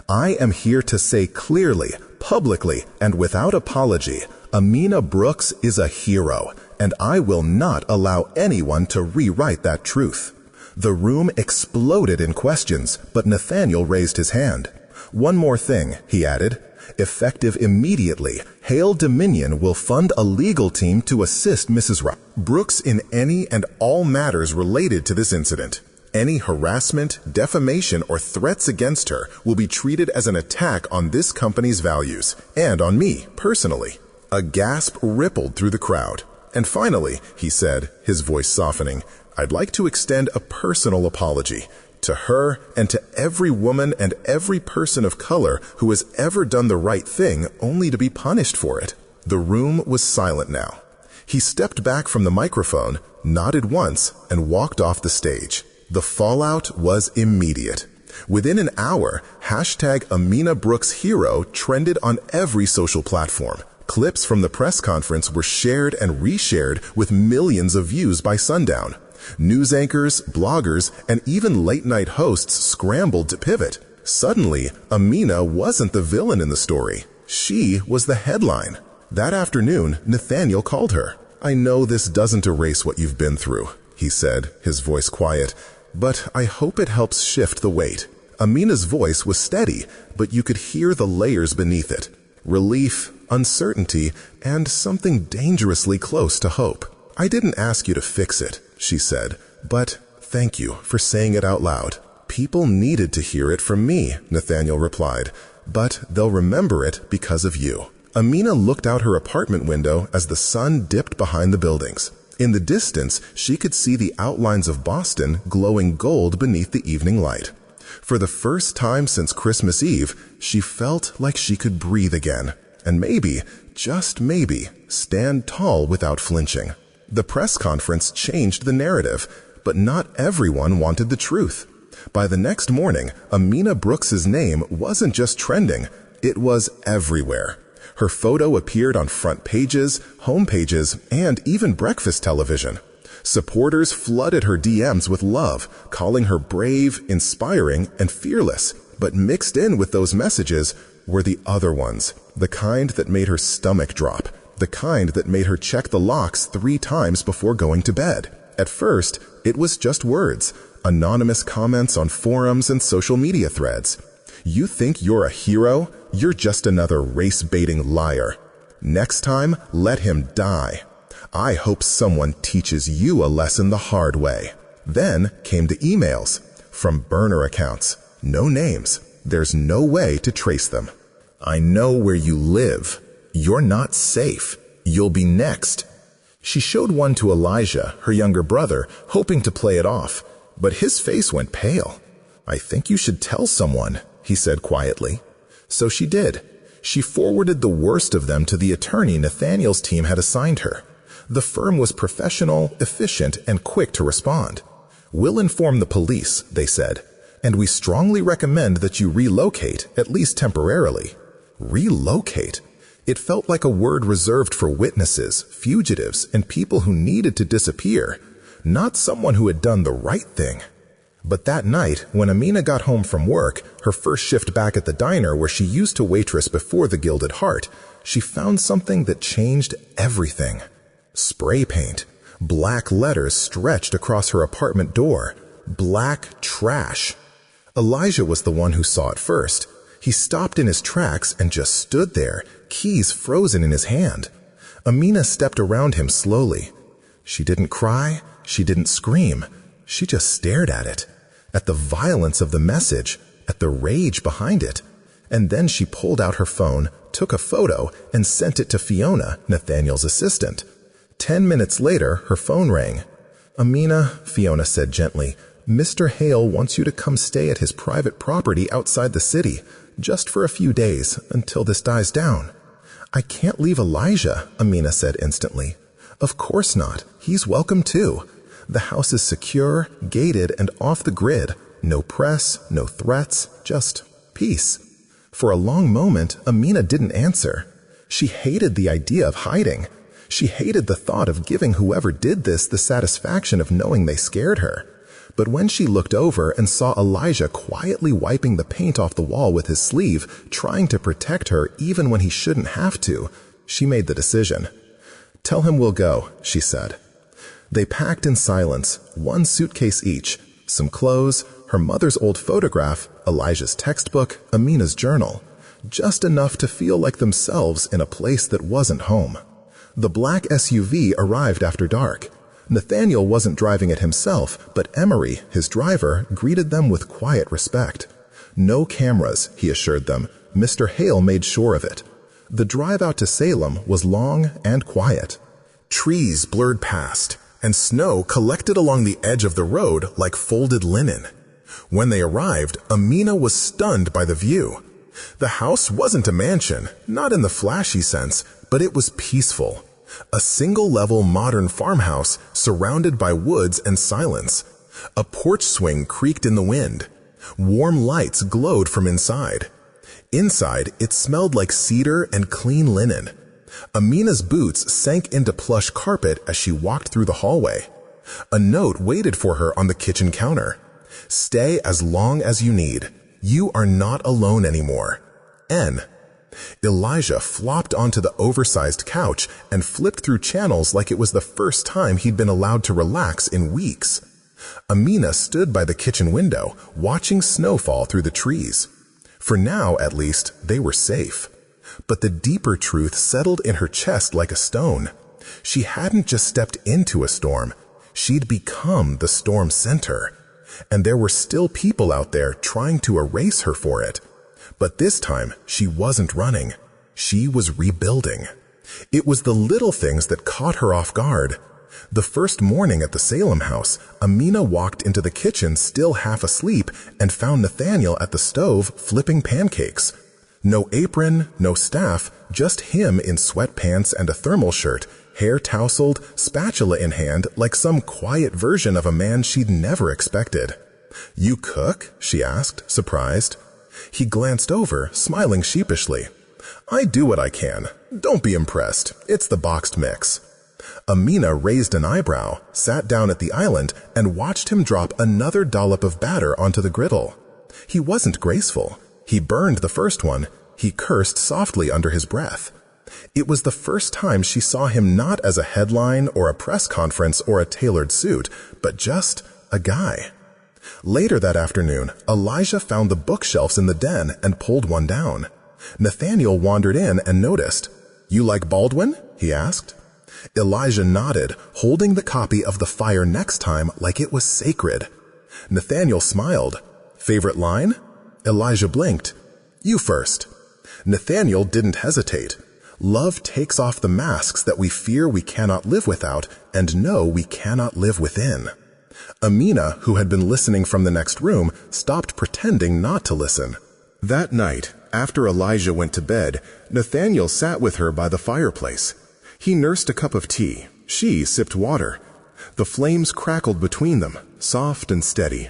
I am here to say clearly, publicly, and without apology, Amina Brooks is a hero, and I will not allow anyone to rewrite that truth. The room exploded in questions, but Nathaniel raised his hand. One more thing, he added. Effective immediately, Hale Dominion will fund a legal team to assist Mrs. Brooks in any and all matters related to this incident. Any harassment, defamation, or threats against her will be treated as an attack on this company's values, and on me, personally. A gasp rippled through the crowd. And finally, he said, his voice softening, I'd like to extend a personal apology to her and to every woman and every person of color who has ever done the right thing only to be punished for it. The room was silent now. He stepped back from the microphone, nodded once, and walked off the stage. The fallout was immediate. Within an hour, #Amina Brooks Hero trended on every social platform. Clips from the press conference were shared and reshared with millions of views by sundown. News anchors, bloggers, and even late-night hosts scrambled to pivot. Suddenly, Amina wasn't the villain in the story. She was the headline. That afternoon, Nathaniel called her. I know this doesn't erase what you've been through, he said, his voice quiet, but I hope it helps shift the weight. Amina's voice was steady, but you could hear the layers beneath it. Relief, uncertainty, and something dangerously close to hope. "I didn't ask you to fix it," she said, "but thank you for saying it out loud." "People needed to hear it from me," Nathaniel replied, "but they'll remember it because of you." Amina looked out her apartment window as the sun dipped behind the buildings. In the distance, she could see the outlines of Boston glowing gold beneath the evening light. For the first time since Christmas Eve, she felt like she could breathe again, and maybe, just maybe, stand tall without flinching. The press conference changed the narrative, but not everyone wanted the truth. By the next morning, Amina Brooks's name wasn't just trending, it was everywhere. Her photo appeared on front pages, home pages, and even breakfast television. Supporters flooded her DMs with love, calling her brave, inspiring, and fearless. But mixed in with those messages were the other ones, the kind that made her stomach drop, the kind that made her check the locks 3 times before going to bed. At first, it was just words, anonymous comments on forums and social media threads. "You think you're a hero? You're just another race-baiting liar. Next time, let him die. I hope someone teaches you a lesson the hard way." Then came the emails from burner accounts. No names. There's no way to trace them. "I know where you live. You're not safe. You'll be next." She showed one to Elijah, her younger brother, hoping to play it off, but his face went pale. "I think you should tell someone," he said quietly. So she did. She forwarded the worst of them to the attorney Nathaniel's team had assigned her. The firm was professional, efficient, and quick to respond. "We'll inform the police," they said, "and we strongly recommend that you relocate, at least temporarily." Relocate? It felt like a word reserved for witnesses, fugitives, and people who needed to disappear, not someone who had done the right thing. But that night, when Amina got home from work, her first shift back at the diner where she used to waitress before the Gilded Heart, she found something that changed everything. Spray paint. Black letters stretched across her apartment door. Black trash. Elijah was the one who saw it first. He stopped in his tracks and just stood there, keys frozen in his hand. Amina stepped around him slowly. She didn't cry. She didn't scream. She just stared at it, at the violence of the message, at the rage behind it. And then she pulled out her phone, took a photo, and sent it to Fiona, Nathaniel's assistant. 10 minutes later, her phone rang. "Amina," Fiona said gently, "Mr. Hale wants you to come stay at his private property outside the city, just for a few days, until this dies down." "I can't leave Elijah," Amina said instantly. "Of course not. He's welcome too. The house is secure, gated, and off the grid. No press, no threats, just peace." For a long moment, Amina didn't answer. She hated the idea of hiding. She hated the thought of giving whoever did this the satisfaction of knowing they scared her. But when she looked over and saw Elijah quietly wiping the paint off the wall with his sleeve, trying to protect her even when he shouldn't have to, she made the decision. "Tell him we'll go," she said. They packed in silence, 1 suitcase each, some clothes, her mother's old photograph, Elijah's textbook, Amina's journal, just enough to feel like themselves in a place that wasn't home. The black SUV arrived after dark. Nathaniel wasn't driving it himself, but Emery, his driver, greeted them with quiet respect. No cameras, he assured them. Mr. Hale made sure of it. The drive out to Salem was long and quiet. Trees blurred past, and snow collected along the edge of the road like folded linen. When they arrived, Amina was stunned by the view. The house wasn't a mansion, not in the flashy sense, but it was peaceful. A single-level modern farmhouse surrounded by woods and silence. A porch swing creaked in the wind. Warm lights glowed from inside. Inside, it smelled like cedar and clean linen. Amina's boots sank into plush carpet as she walked through the hallway. A note waited for her on the kitchen counter. "Stay as long as you need. You are not alone anymore. N." Elijah flopped onto the oversized couch and flipped through channels like it was the first time he'd been allowed to relax in weeks. Amina stood by the kitchen window, watching snow fall through the trees. For now, at least, they were safe. But the deeper truth settled in her chest like a stone. She hadn't just stepped into a storm. She'd become the storm center. And there were still people out there trying to erase her for it. But this time, she wasn't running. She was rebuilding. It was the little things that caught her off guard. The first morning at the Salem house, Amina walked into the kitchen still half asleep and found Nathaniel at the stove flipping pancakes. No apron, no staff, just him in sweatpants and a thermal shirt, hair tousled, spatula in hand, like some quiet version of a man she'd never expected. "You cook?" she asked, surprised. He glanced over, smiling sheepishly. "I do what I can. Don't be impressed. It's the boxed mix." Amina raised an eyebrow, sat down at the island, and watched him drop another dollop of batter onto the griddle. He wasn't graceful. He burned the first one. He cursed softly under his breath. It was the first time she saw him not as a headline or a press conference or a tailored suit, but just a guy. Later that afternoon, Elijah found the bookshelves in the den and pulled one down. Nathaniel wandered in and noticed. "You like Baldwin?" he asked. Elijah nodded, holding the copy of The Fire Next Time like it was sacred. Nathaniel smiled. "Favorite line?" Elijah blinked. "You first." Nathaniel didn't hesitate. "Love takes off the masks that we fear we cannot live without and know we cannot live within." Amina, who had been listening from the next room, stopped pretending not to listen. That night, after Elijah went to bed, Nathaniel sat with her by the fireplace. He nursed a cup of tea. She sipped water. The flames crackled between them, soft and steady.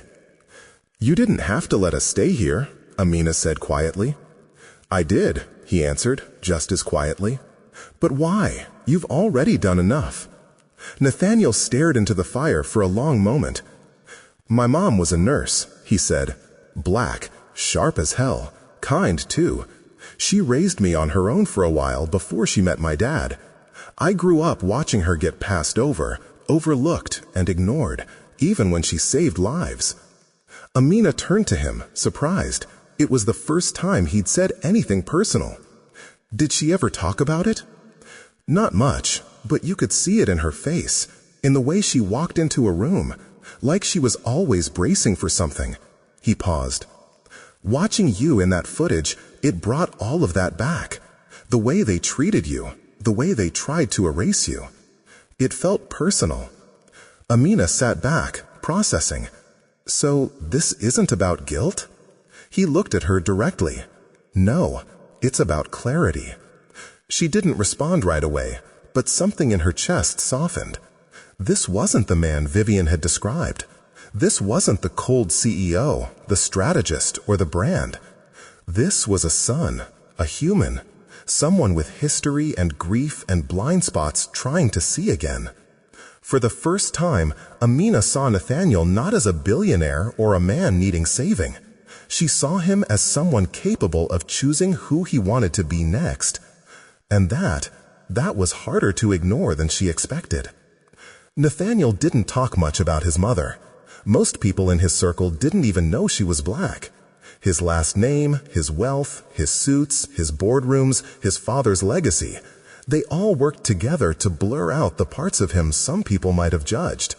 "You didn't have to let us stay here," Amina said quietly. "I did," he answered, just as quietly. "But why? You've already done enough." Nathaniel stared into the fire for a long moment. "My mom was a nurse," he said. "Black, sharp as hell, kind too. She raised me on her own for a while before she met my dad. I grew up watching her get passed over, overlooked and ignored, even when she saved lives." Amina turned to him, surprised. It was the first time he'd said anything personal. "Did she ever talk about it?" "Not much, but you could see it in her face, in the way she walked into a room, like she was always bracing for something." He paused. "Watching you in that footage, it brought all of that back. The way they treated you, the way they tried to erase you. It felt personal." Amina sat back, processing. "So this isn't about guilt?" He looked at her directly. "No, it's about clarity." She didn't respond right away, but something in her chest softened. This wasn't the man Vivian had described. This wasn't the cold CEO, the strategist, or the brand. This was a son, a human, someone with history and grief and blind spots trying to see again. For the first time, Amina saw Nathaniel not as a billionaire or a man needing saving. She saw him as someone capable of choosing who he wanted to be next. And that was harder to ignore than she expected. Nathaniel didn't talk much about his mother. Most people in his circle didn't even know she was black. His last name, his wealth, his suits, his boardrooms, his father's legacy, they all worked together to blur out the parts of him some people might have judged.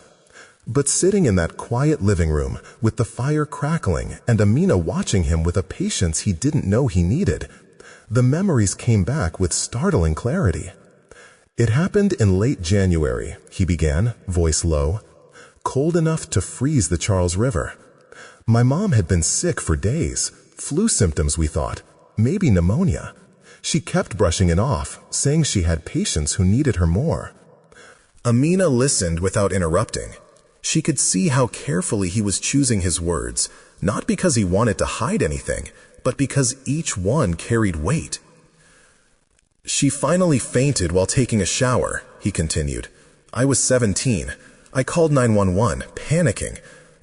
But sitting in that quiet living room, with the fire crackling and Amina watching him with a patience he didn't know he needed, the memories came back with startling clarity. "It happened in late January," he began, voice low. "Cold enough to freeze the Charles River. My mom had been sick for days, flu symptoms we thought, maybe pneumonia. She kept brushing it off, saying she had patients who needed her more." Amina listened without interrupting. She could see how carefully he was choosing his words, not because he wanted to hide anything, but because each one carried weight. "She finally fainted while taking a shower," he continued. "I was 17. I called 911, panicking.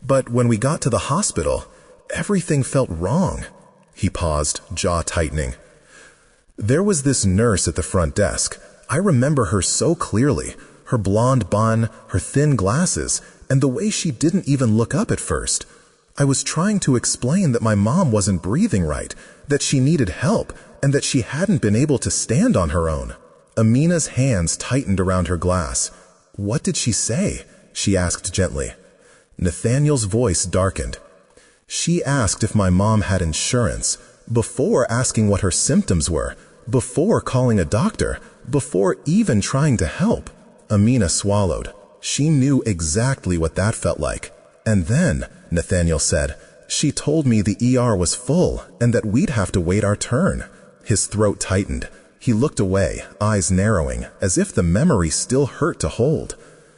But when we got to the hospital, everything felt wrong." He paused, jaw tightening. "There was this nurse at the front desk. I remember her so clearly, her blonde bun, her thin glasses, and the way she didn't even look up at first. I was trying to explain that my mom wasn't breathing right, that she needed help, and that she hadn't been able to stand on her own." Amina's hands tightened around her glass. "What did she say?" she asked gently. Nathaniel's voice darkened. "She asked if my mom had insurance, before asking what her symptoms were, before calling a doctor, before even trying to help." Amina swallowed. She knew exactly what that felt like. "And then," Nathaniel said, "she told me the ER was full and that we'd have to wait our turn." His throat tightened. He looked away, eyes narrowing, as if the memory still hurt to hold.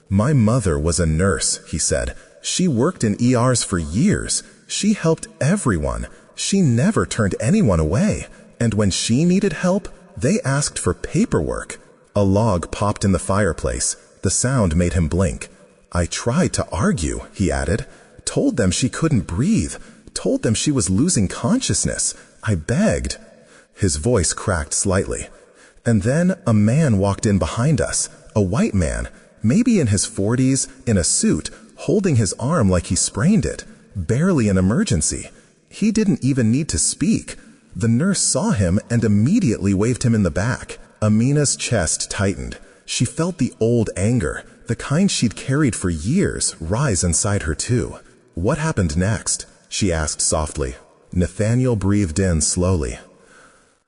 "My mother was a nurse," he said. "She worked in ERs for years. She helped everyone. She never turned anyone away. And when she needed help, they asked for paperwork." A log popped in the fireplace. The sound made him blink. "I tried to argue," he added. "Told them she couldn't breathe. Told them she was losing consciousness. I begged." His voice cracked slightly. "And then a man walked in behind us. A white man, maybe in his 40s, in a suit, holding his arm like he sprained it. Barely an emergency. He didn't even need to speak. The nurse saw him and immediately waved him in the back." Amina's chest tightened. She felt the old anger, the kind she'd carried for years, rise inside her too. "What happened next?" she asked softly. Nathaniel breathed in slowly.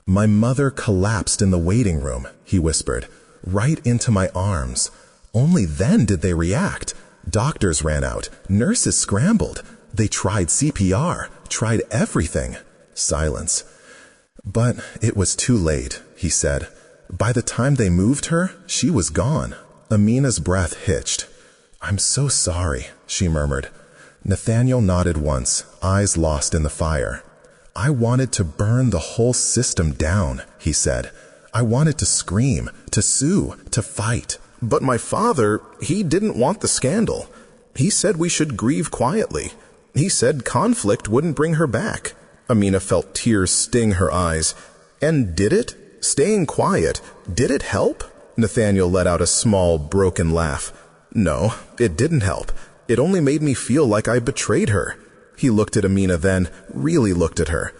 "My mother collapsed in the waiting room," he whispered, "right into my arms. Only then did they react. Doctors ran out, nurses scrambled. They tried CPR, tried everything." Silence. "But it was too late," he said. "By the time they moved her, she was gone." Amina's breath hitched. "I'm so sorry," she murmured. Nathaniel nodded once, eyes lost in the fire. "I wanted to burn the whole system down," he said. "I wanted to scream, to sue, to fight. But my father, he didn't want the scandal. He said we should grieve quietly. He said conflict wouldn't bring her back." Amina felt tears sting her eyes. "And did it? Staying quiet, did it help?" Nathaniel let out a small, broken laugh. "No, it didn't help. It only made me feel like I betrayed her." He looked at Amina then, really looked at her.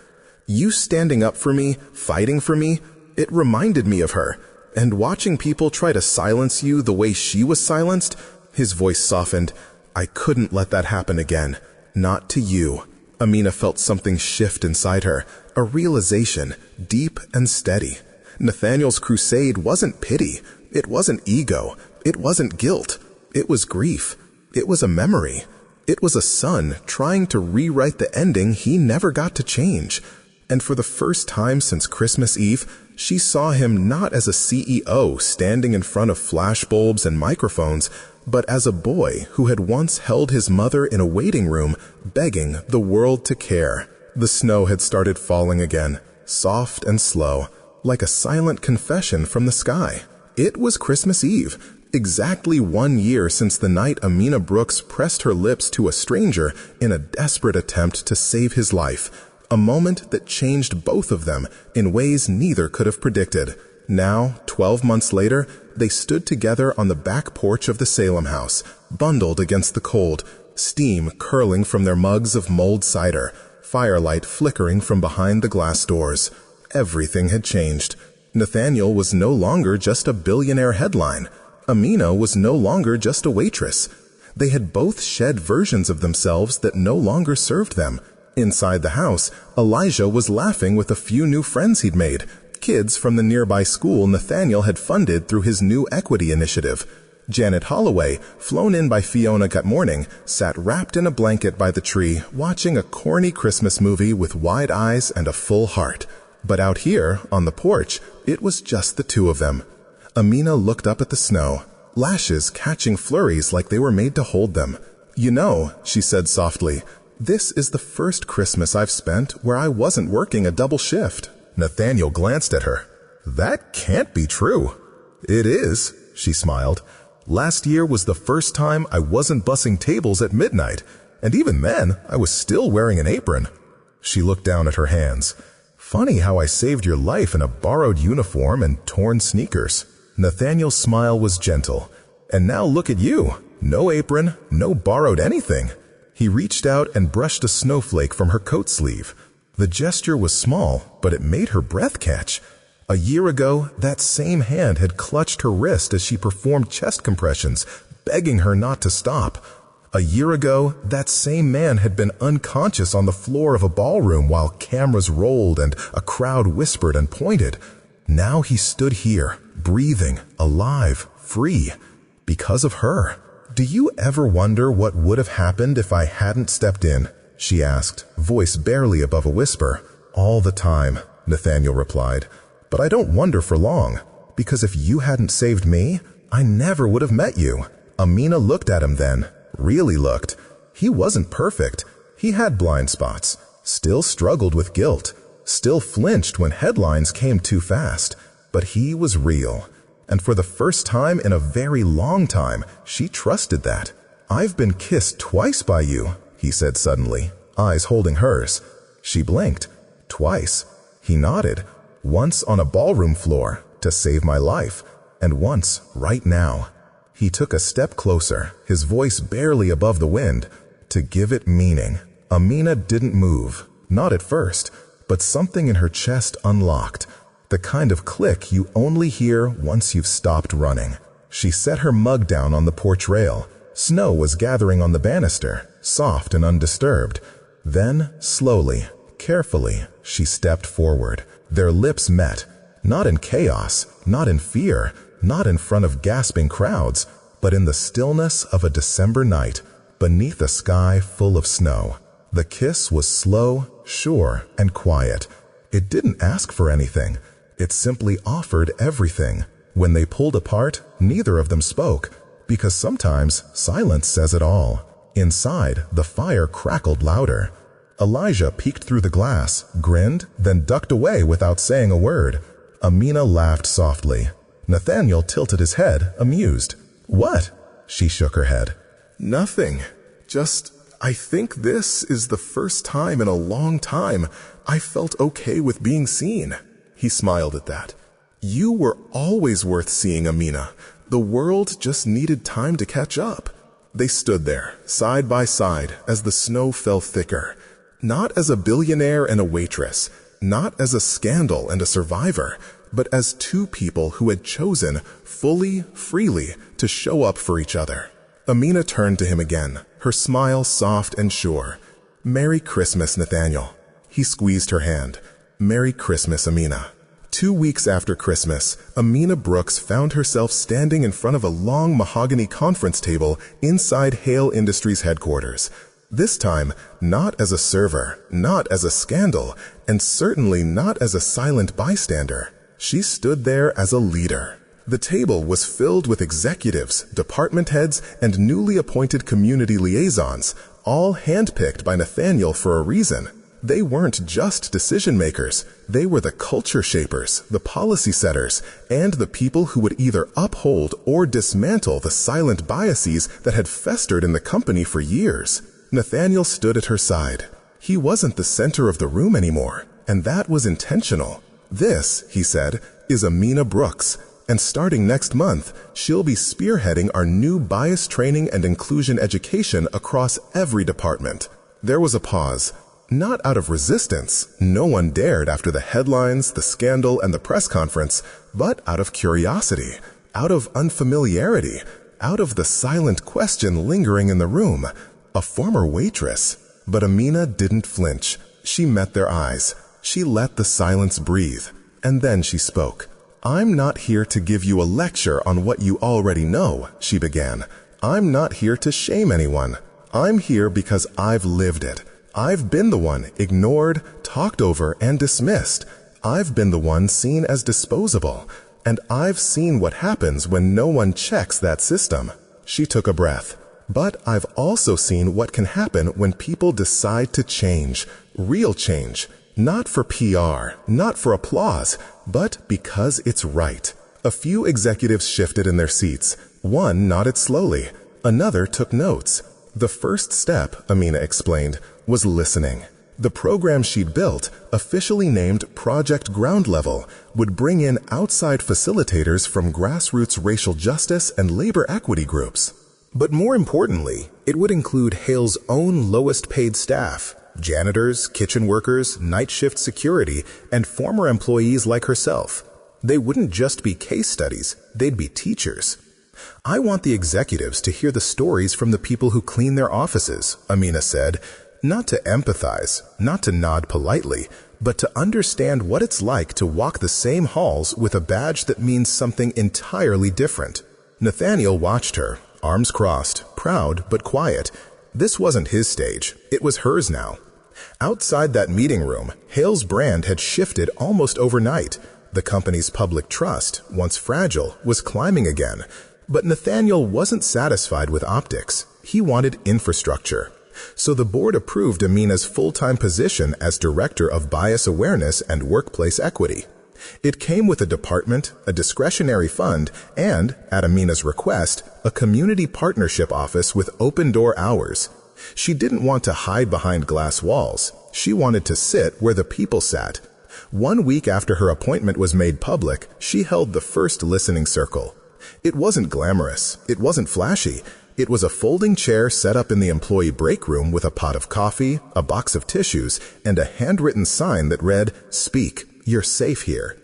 "You standing up for me, fighting for me, it reminded me of her. And watching people try to silence you the way she was silenced," his voice softened, "I couldn't let that happen again. Not to you." Amina felt something shift inside her, a realization, deep and steady. Nathaniel's crusade wasn't pity. It wasn't ego. It wasn't guilt. It was grief. It was a memory. It was a son trying to rewrite the ending he never got to change. And for the first time since Christmas Eve, she saw him not as a CEO standing in front of flashbulbs and microphones, but as a boy who had once held his mother in a waiting room, begging the world to care. The snow had started falling again, soft and slow, like a silent confession from the sky. It was Christmas Eve, exactly 1 year since the night Amina Brooks pressed her lips to a stranger in a desperate attempt to save his life. A moment that changed both of them in ways neither could have predicted. Now, 12 months later, they stood together on the back porch of the Salem house, bundled against the cold, steam curling from their mugs of mulled cider, firelight flickering from behind the glass doors. Everything had changed. Nathaniel was no longer just a billionaire headline. Amina was no longer just a waitress. They had both shed versions of themselves that no longer served them. Inside the house, Elijah was laughing with a few new friends he'd made, kids from the nearby school Nathaniel had funded through his new equity initiative. Janet Holloway, flown in by Fiona that morning, sat wrapped in a blanket by the tree, watching a corny Christmas movie with wide eyes and a full heart. But out here, on the porch, it was just the two of them. Amina looked up at the snow, lashes catching flurries like they were made to hold them. "You know," she said softly, "this is the first Christmas I've spent where I wasn't working a double shift." Nathaniel glanced at her. "That can't be true." "It is," she smiled. "Last year was the first time I wasn't bussing tables at midnight, and even then I was still wearing an apron." She looked down at her hands. "Funny how I saved your life in a borrowed uniform and torn sneakers." Nathaniel's smile was gentle. "And now look at you. No apron, no borrowed anything." He reached out and brushed a snowflake from her coat sleeve. The gesture was small, but it made her breath catch. A year ago, that same hand had clutched her wrist as she performed chest compressions, begging her not to stop. A year ago, that same man had been unconscious on the floor of a ballroom while cameras rolled and a crowd whispered and pointed. Now he stood here, breathing, alive, free, because of her. "Do you ever wonder what would have happened if I hadn't stepped in?" she asked, voice barely above a whisper. "All the time," Nathaniel replied. "But I don't wonder for long, because if you hadn't saved me, I never would have met you." Amina looked at him then, really looked. He wasn't perfect. He had blind spots, still struggled with guilt, still flinched when headlines came too fast. But he was real. And for the first time in a very long time, she trusted that. "I've been kissed twice by you," he said suddenly, eyes holding hers. She blinked. "Twice." He nodded. "Once on a ballroom floor, to save my life, and once right now." He took a step closer, his voice barely above the wind, to give it meaning. Amina didn't move, not at first, but something in her chest unlocked, the kind of click you only hear once you've stopped running. She set her mug down on the porch rail. Snow was gathering on the banister, soft and undisturbed. Then, slowly, carefully, she stepped forward. Their lips met, not in chaos, not in fear, not in front of gasping crowds, but in the stillness of a December night, beneath a sky full of snow. The kiss was slow, sure, and quiet. It didn't ask for anything. It simply offered everything. When they pulled apart, neither of them spoke, because sometimes silence says it all. Inside, the fire crackled louder. Elijah peeked through the glass, grinned, then ducked away without saying a word. Amina laughed softly. Nathaniel tilted his head, amused. "What?" She shook her head. "Nothing. Just, I think this is the first time in a long time I felt okay with being seen." He smiled at that. "You were always worth seeing, Amina. The world just needed time to catch up." They stood there, side by side, as the snow fell thicker. Not as a billionaire and a waitress, not as a scandal and a survivor, but as two people who had chosen, fully, freely, to show up for each other. Amina turned to him again, her smile soft and sure. "Merry Christmas, Nathaniel." He squeezed her hand. "Merry Christmas, Amina." 2 weeks after Christmas, Amina Brooks found herself standing in front of a long mahogany conference table inside Hale Industries headquarters. This time, not as a server, not as a scandal, and certainly not as a silent bystander. She stood there as a leader. The table was filled with executives, department heads, and newly appointed community liaisons, all handpicked by Nathaniel for a reason. They weren't just decision makers. They were the culture shapers, the policy setters, and the people who would either uphold or dismantle the silent biases that had festered in the company for years. Nathaniel stood at her side. He wasn't the center of the room anymore, and that was intentional. "This," he said, "is Amina Brooks, and starting next month, she'll be spearheading our new bias training and inclusion education across every department." There was a pause. Not out of resistance, no one dared after the headlines, the scandal, and the press conference, but out of curiosity, out of unfamiliarity, out of the silent question lingering in the room. A former waitress. But Amina didn't flinch. She met their eyes. She let the silence breathe. And then she spoke. "I'm not here to give you a lecture on what you already know," she began. "I'm not here to shame anyone. I'm here because I've lived it. I've been the one ignored, talked over, and dismissed. I've been the one seen as disposable. And I've seen what happens when no one checks that system." She took a breath. "But I've also seen what can happen when people decide to change. Real change. Not for PR, not for applause, but because it's right." A few executives shifted in their seats. One nodded slowly. Another took notes. The first step, Amina explained, was listening. The program she'd built, officially named Project Ground Level, would bring in outside facilitators from grassroots racial justice and labor equity groups. But more importantly, it would include Hale's own lowest paid staff, janitors, kitchen workers, night shift security, and former employees like herself. They wouldn't just be case studies, they'd be teachers. I want the executives to hear the stories from the people who clean their offices, Amina said, not to empathize, not to nod politely, but to understand what it's like to walk the same halls with a badge that means something entirely different. Nathaniel watched her, arms crossed, proud but quiet. This wasn't his stage, it was hers now. Outside that meeting room, Hale's brand had shifted almost overnight. The company's public trust, once fragile, was climbing again. But Nathaniel wasn't satisfied with optics. He wanted infrastructure. So the board approved Amina's full-time position as Director of Bias Awareness and Workplace Equity. It came with a department, a discretionary fund, and, at Amina's request, a community partnership office with open-door hours. She didn't want to hide behind glass walls. She wanted to sit where the people sat. 1 week after her appointment was made public, she held the first listening circle. It wasn't glamorous. It wasn't flashy. It was a folding chair set up in the employee break room with a pot of coffee, a box of tissues, and a handwritten sign that read, "Speak, you're safe here."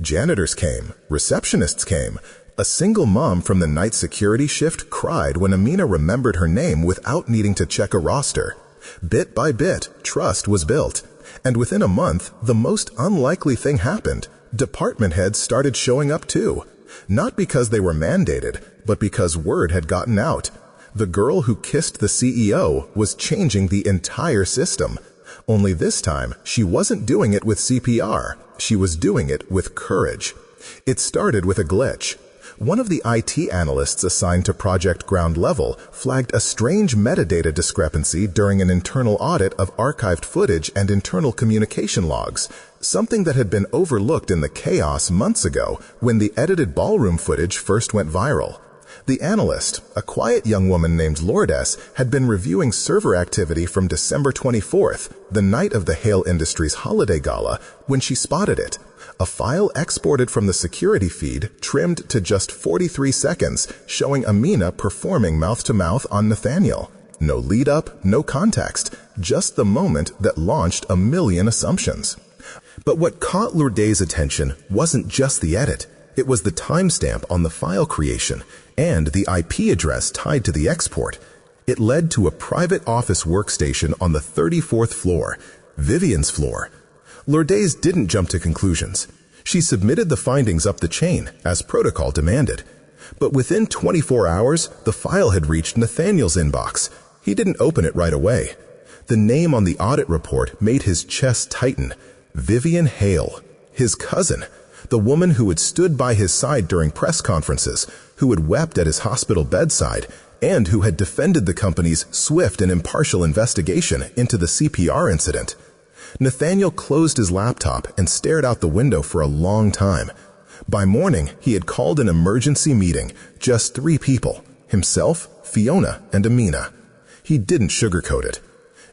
Janitors came. Receptionists came. A single mom from the night security shift cried when Amina remembered her name without needing to check a roster. Bit by bit, trust was built. And within a month, the most unlikely thing happened. Department heads started showing up too. Not because they were mandated, but because word had gotten out. The girl who kissed the CEO was changing the entire system. Only this time, she wasn't doing it with CPR. She was doing it with courage. It started with a glitch. One of the IT analysts assigned to Project Ground Level flagged a strange metadata discrepancy during an internal audit of archived footage and internal communication logs, something that had been overlooked in the chaos months ago when the edited ballroom footage first went viral. The analyst, a quiet young woman named Lourdes, had been reviewing server activity from December 24th, the night of the Hale Industries holiday gala, when she spotted it. A file exported from the security feed, trimmed to just 43 seconds, showing Amina performing mouth-to-mouth on Nathaniel. No lead-up, no context, just the moment that launched a million assumptions. But what caught Lourdes' attention wasn't just the edit. It was the timestamp on the file creation and the IP address tied to the export. It led to a private office workstation on the 34th floor, Vivian's floor. Lourdes didn't jump to conclusions. She submitted the findings up the chain, as protocol demanded. But within 24 hours, the file had reached Nathaniel's inbox. He didn't open it right away. The name on the audit report made his chest tighten. Vivian Hale, his cousin, the woman who had stood by his side during press conferences, who had wept at his hospital bedside, and who had defended the company's swift and impartial investigation into the CPR incident. Nathaniel closed his laptop and stared out the window for a long time. By morning, he had called an emergency meeting, just 3 people, himself, Fiona, and Amina. He didn't sugarcoat it.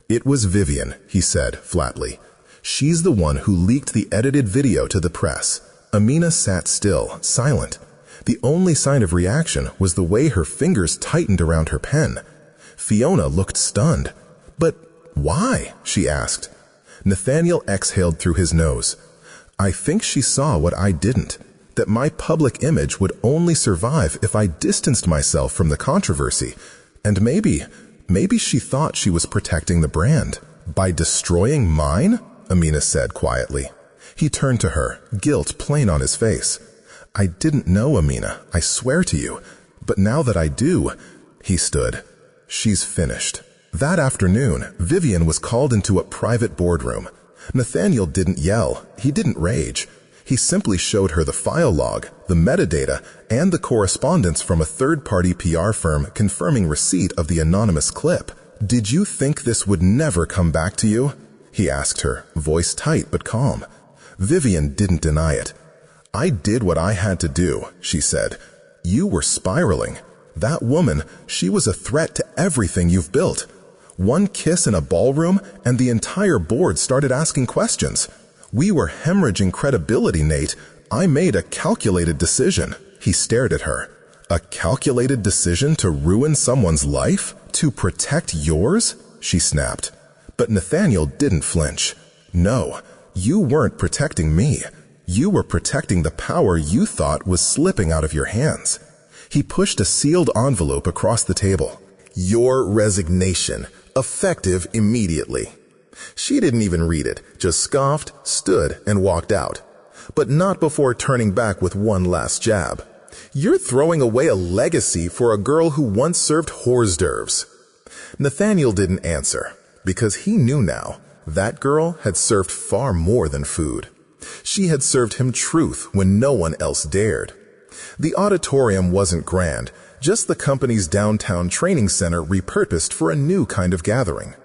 "It was Vivian," he said flatly. "She's the one who leaked the edited video to the press." Amina sat still, silent. The only sign of reaction was the way her fingers tightened around her pen. Fiona looked stunned. "But why?" she asked. Nathaniel exhaled through his nose. "I think she saw what I didn't, that my public image would only survive if I distanced myself from the controversy. And maybe she thought she was protecting the brand. By destroying mine?" Amina said quietly. He turned to her, guilt plain on his face. "I didn't know, Amina, I swear to you. But now that I do..." He stood. "She's finished." That afternoon, Vivian was called into a private boardroom. Nathaniel didn't yell. He didn't rage. He simply showed her the file log, the metadata, and the correspondence from a third-party PR firm confirming receipt of the anonymous clip. "Did you think this would never come back to you?" he asked her, voice tight but calm. Vivian didn't deny it. "I did what I had to do," she said. "You were spiraling. That woman, she was a threat to everything you've built. One kiss in a ballroom, and the entire board started asking questions. We were hemorrhaging credibility, Nate. I made a calculated decision." He stared at her. "A calculated decision to ruin someone's life? To protect yours?" she snapped. But Nathaniel didn't flinch. "No, you weren't protecting me. You were protecting the power you thought was slipping out of your hands. He pushed a sealed envelope across the table. Your resignation, effective immediately. She didn't even read it, just scoffed, stood, and walked out. But not before turning back with one last jab. You're throwing away a legacy for a girl who once served hors d'oeuvres. Nathaniel didn't answer, because he knew now that girl had served far more than food. She had served him truth when no one else dared. The auditorium wasn't grand, just the company's downtown training center repurposed for a new kind of gathering.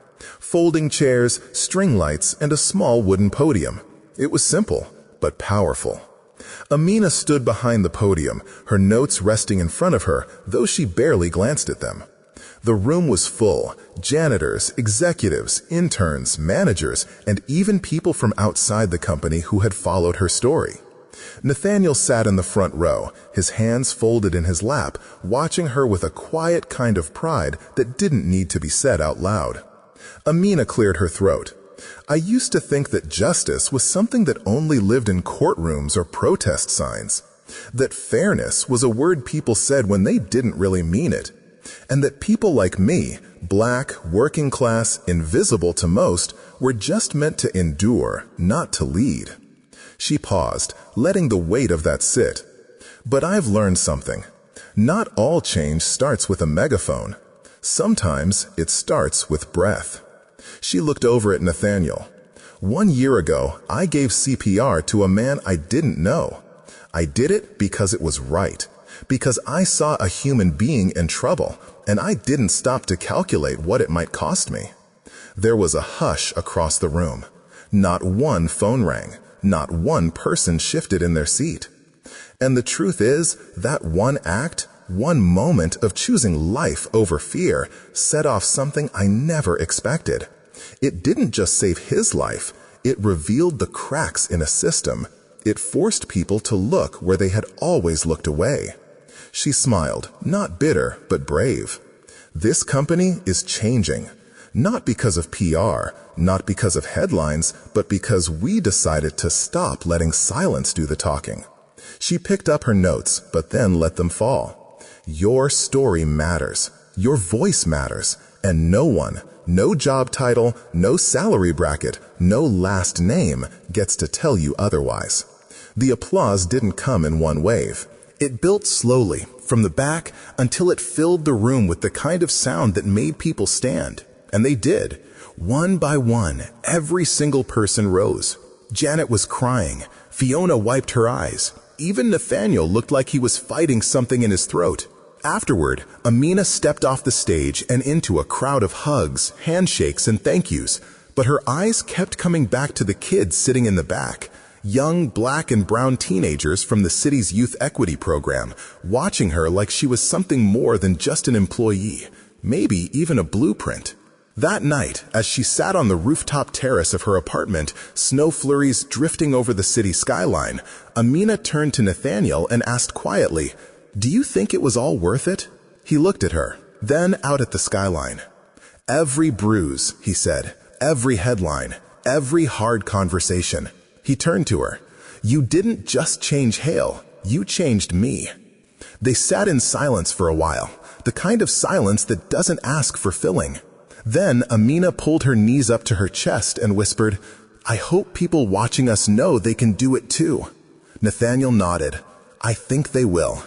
Folding chairs, string lights, and a small wooden podium. It was simple, but powerful. Amina stood behind the podium, her notes resting in front of her, though she barely glanced at them. The room was full, janitors, executives, interns, managers, and even people from outside the company who had followed her story. Nathaniel sat in the front row, his hands folded in his lap, watching her with a quiet kind of pride that didn't need to be said out loud. Amina cleared her throat. I used to think that justice was something that only lived in courtrooms or protest signs. That fairness was a word people said when they didn't really mean it. And that people like me, black, working class, invisible to most, were just meant to endure, not to lead. She paused, letting the weight of that sit. But I've learned something. Not all change starts with a megaphone. Sometimes it starts with breath. She looked over at Nathaniel. 1 year ago, I gave CPR to a man I didn't know. I did it because it was right, because I saw a human being in trouble, and I didn't stop to calculate what it might cost me. There was a hush across the room. Not one phone rang. Not one person shifted in their seat. And the truth is, that one act, one moment of choosing life over fear, set off something I never expected. It didn't just save his life, it revealed the cracks in a system. It forced people to look where they had always looked away. She smiled, not bitter, but brave. This company is changing. Not because of PR, not because of headlines, but because we decided to stop letting silence do the talking. She picked up her notes, but then let them fall. Your story matters. Your voice matters. And no one, no job title, no salary bracket, no last name gets to tell you otherwise. The applause didn't come in one wave. It built slowly, from the back, until it filled the room with the kind of sound that made people stand. And they did. One by one, every single person rose. Janet was crying. Fiona wiped her eyes. Even Nathaniel looked like he was fighting something in his throat. Afterward, Amina stepped off the stage and into a crowd of hugs, handshakes, and thank yous. But her eyes kept coming back to the kids sitting in the back. Young black and brown teenagers from the city's youth equity program, watching her like she was something more than just an employee, maybe even a blueprint. That night, as she sat on the rooftop terrace of her apartment, snow flurries drifting over the city skyline, Amina turned to Nathaniel and asked quietly, "Do you think it was all worth it?" He looked at her, then out at the skyline. "Every bruise," he said, "every headline, every hard conversation." He turned to her. "You didn't just change Hale, you changed me." They sat in silence for a while, the kind of silence that doesn't ask for filling. Then Amina pulled her knees up to her chest and whispered, "I hope people watching us know they can do it too." Nathaniel nodded. "I think they will."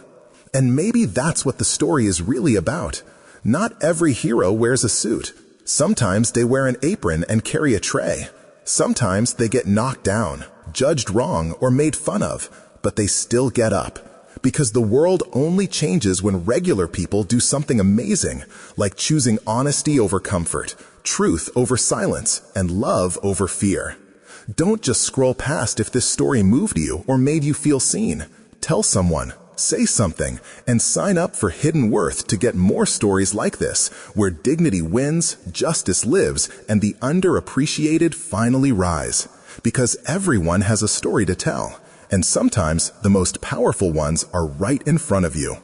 And maybe that's what the story is really about. Not every hero wears a suit. Sometimes they wear an apron and carry a tray. Sometimes they get knocked down, judged wrong, or made fun of, but they still get up. Because the world only changes when regular people do something amazing, like choosing honesty over comfort, truth over silence, and love over fear. Don't just scroll past if this story moved you or made you feel seen. Tell someone, say something, and sign up for Hidden Worth to get more stories like this, where dignity wins, justice lives, and the underappreciated finally rise. Because everyone has a story to tell. And sometimes the most powerful ones are right in front of you.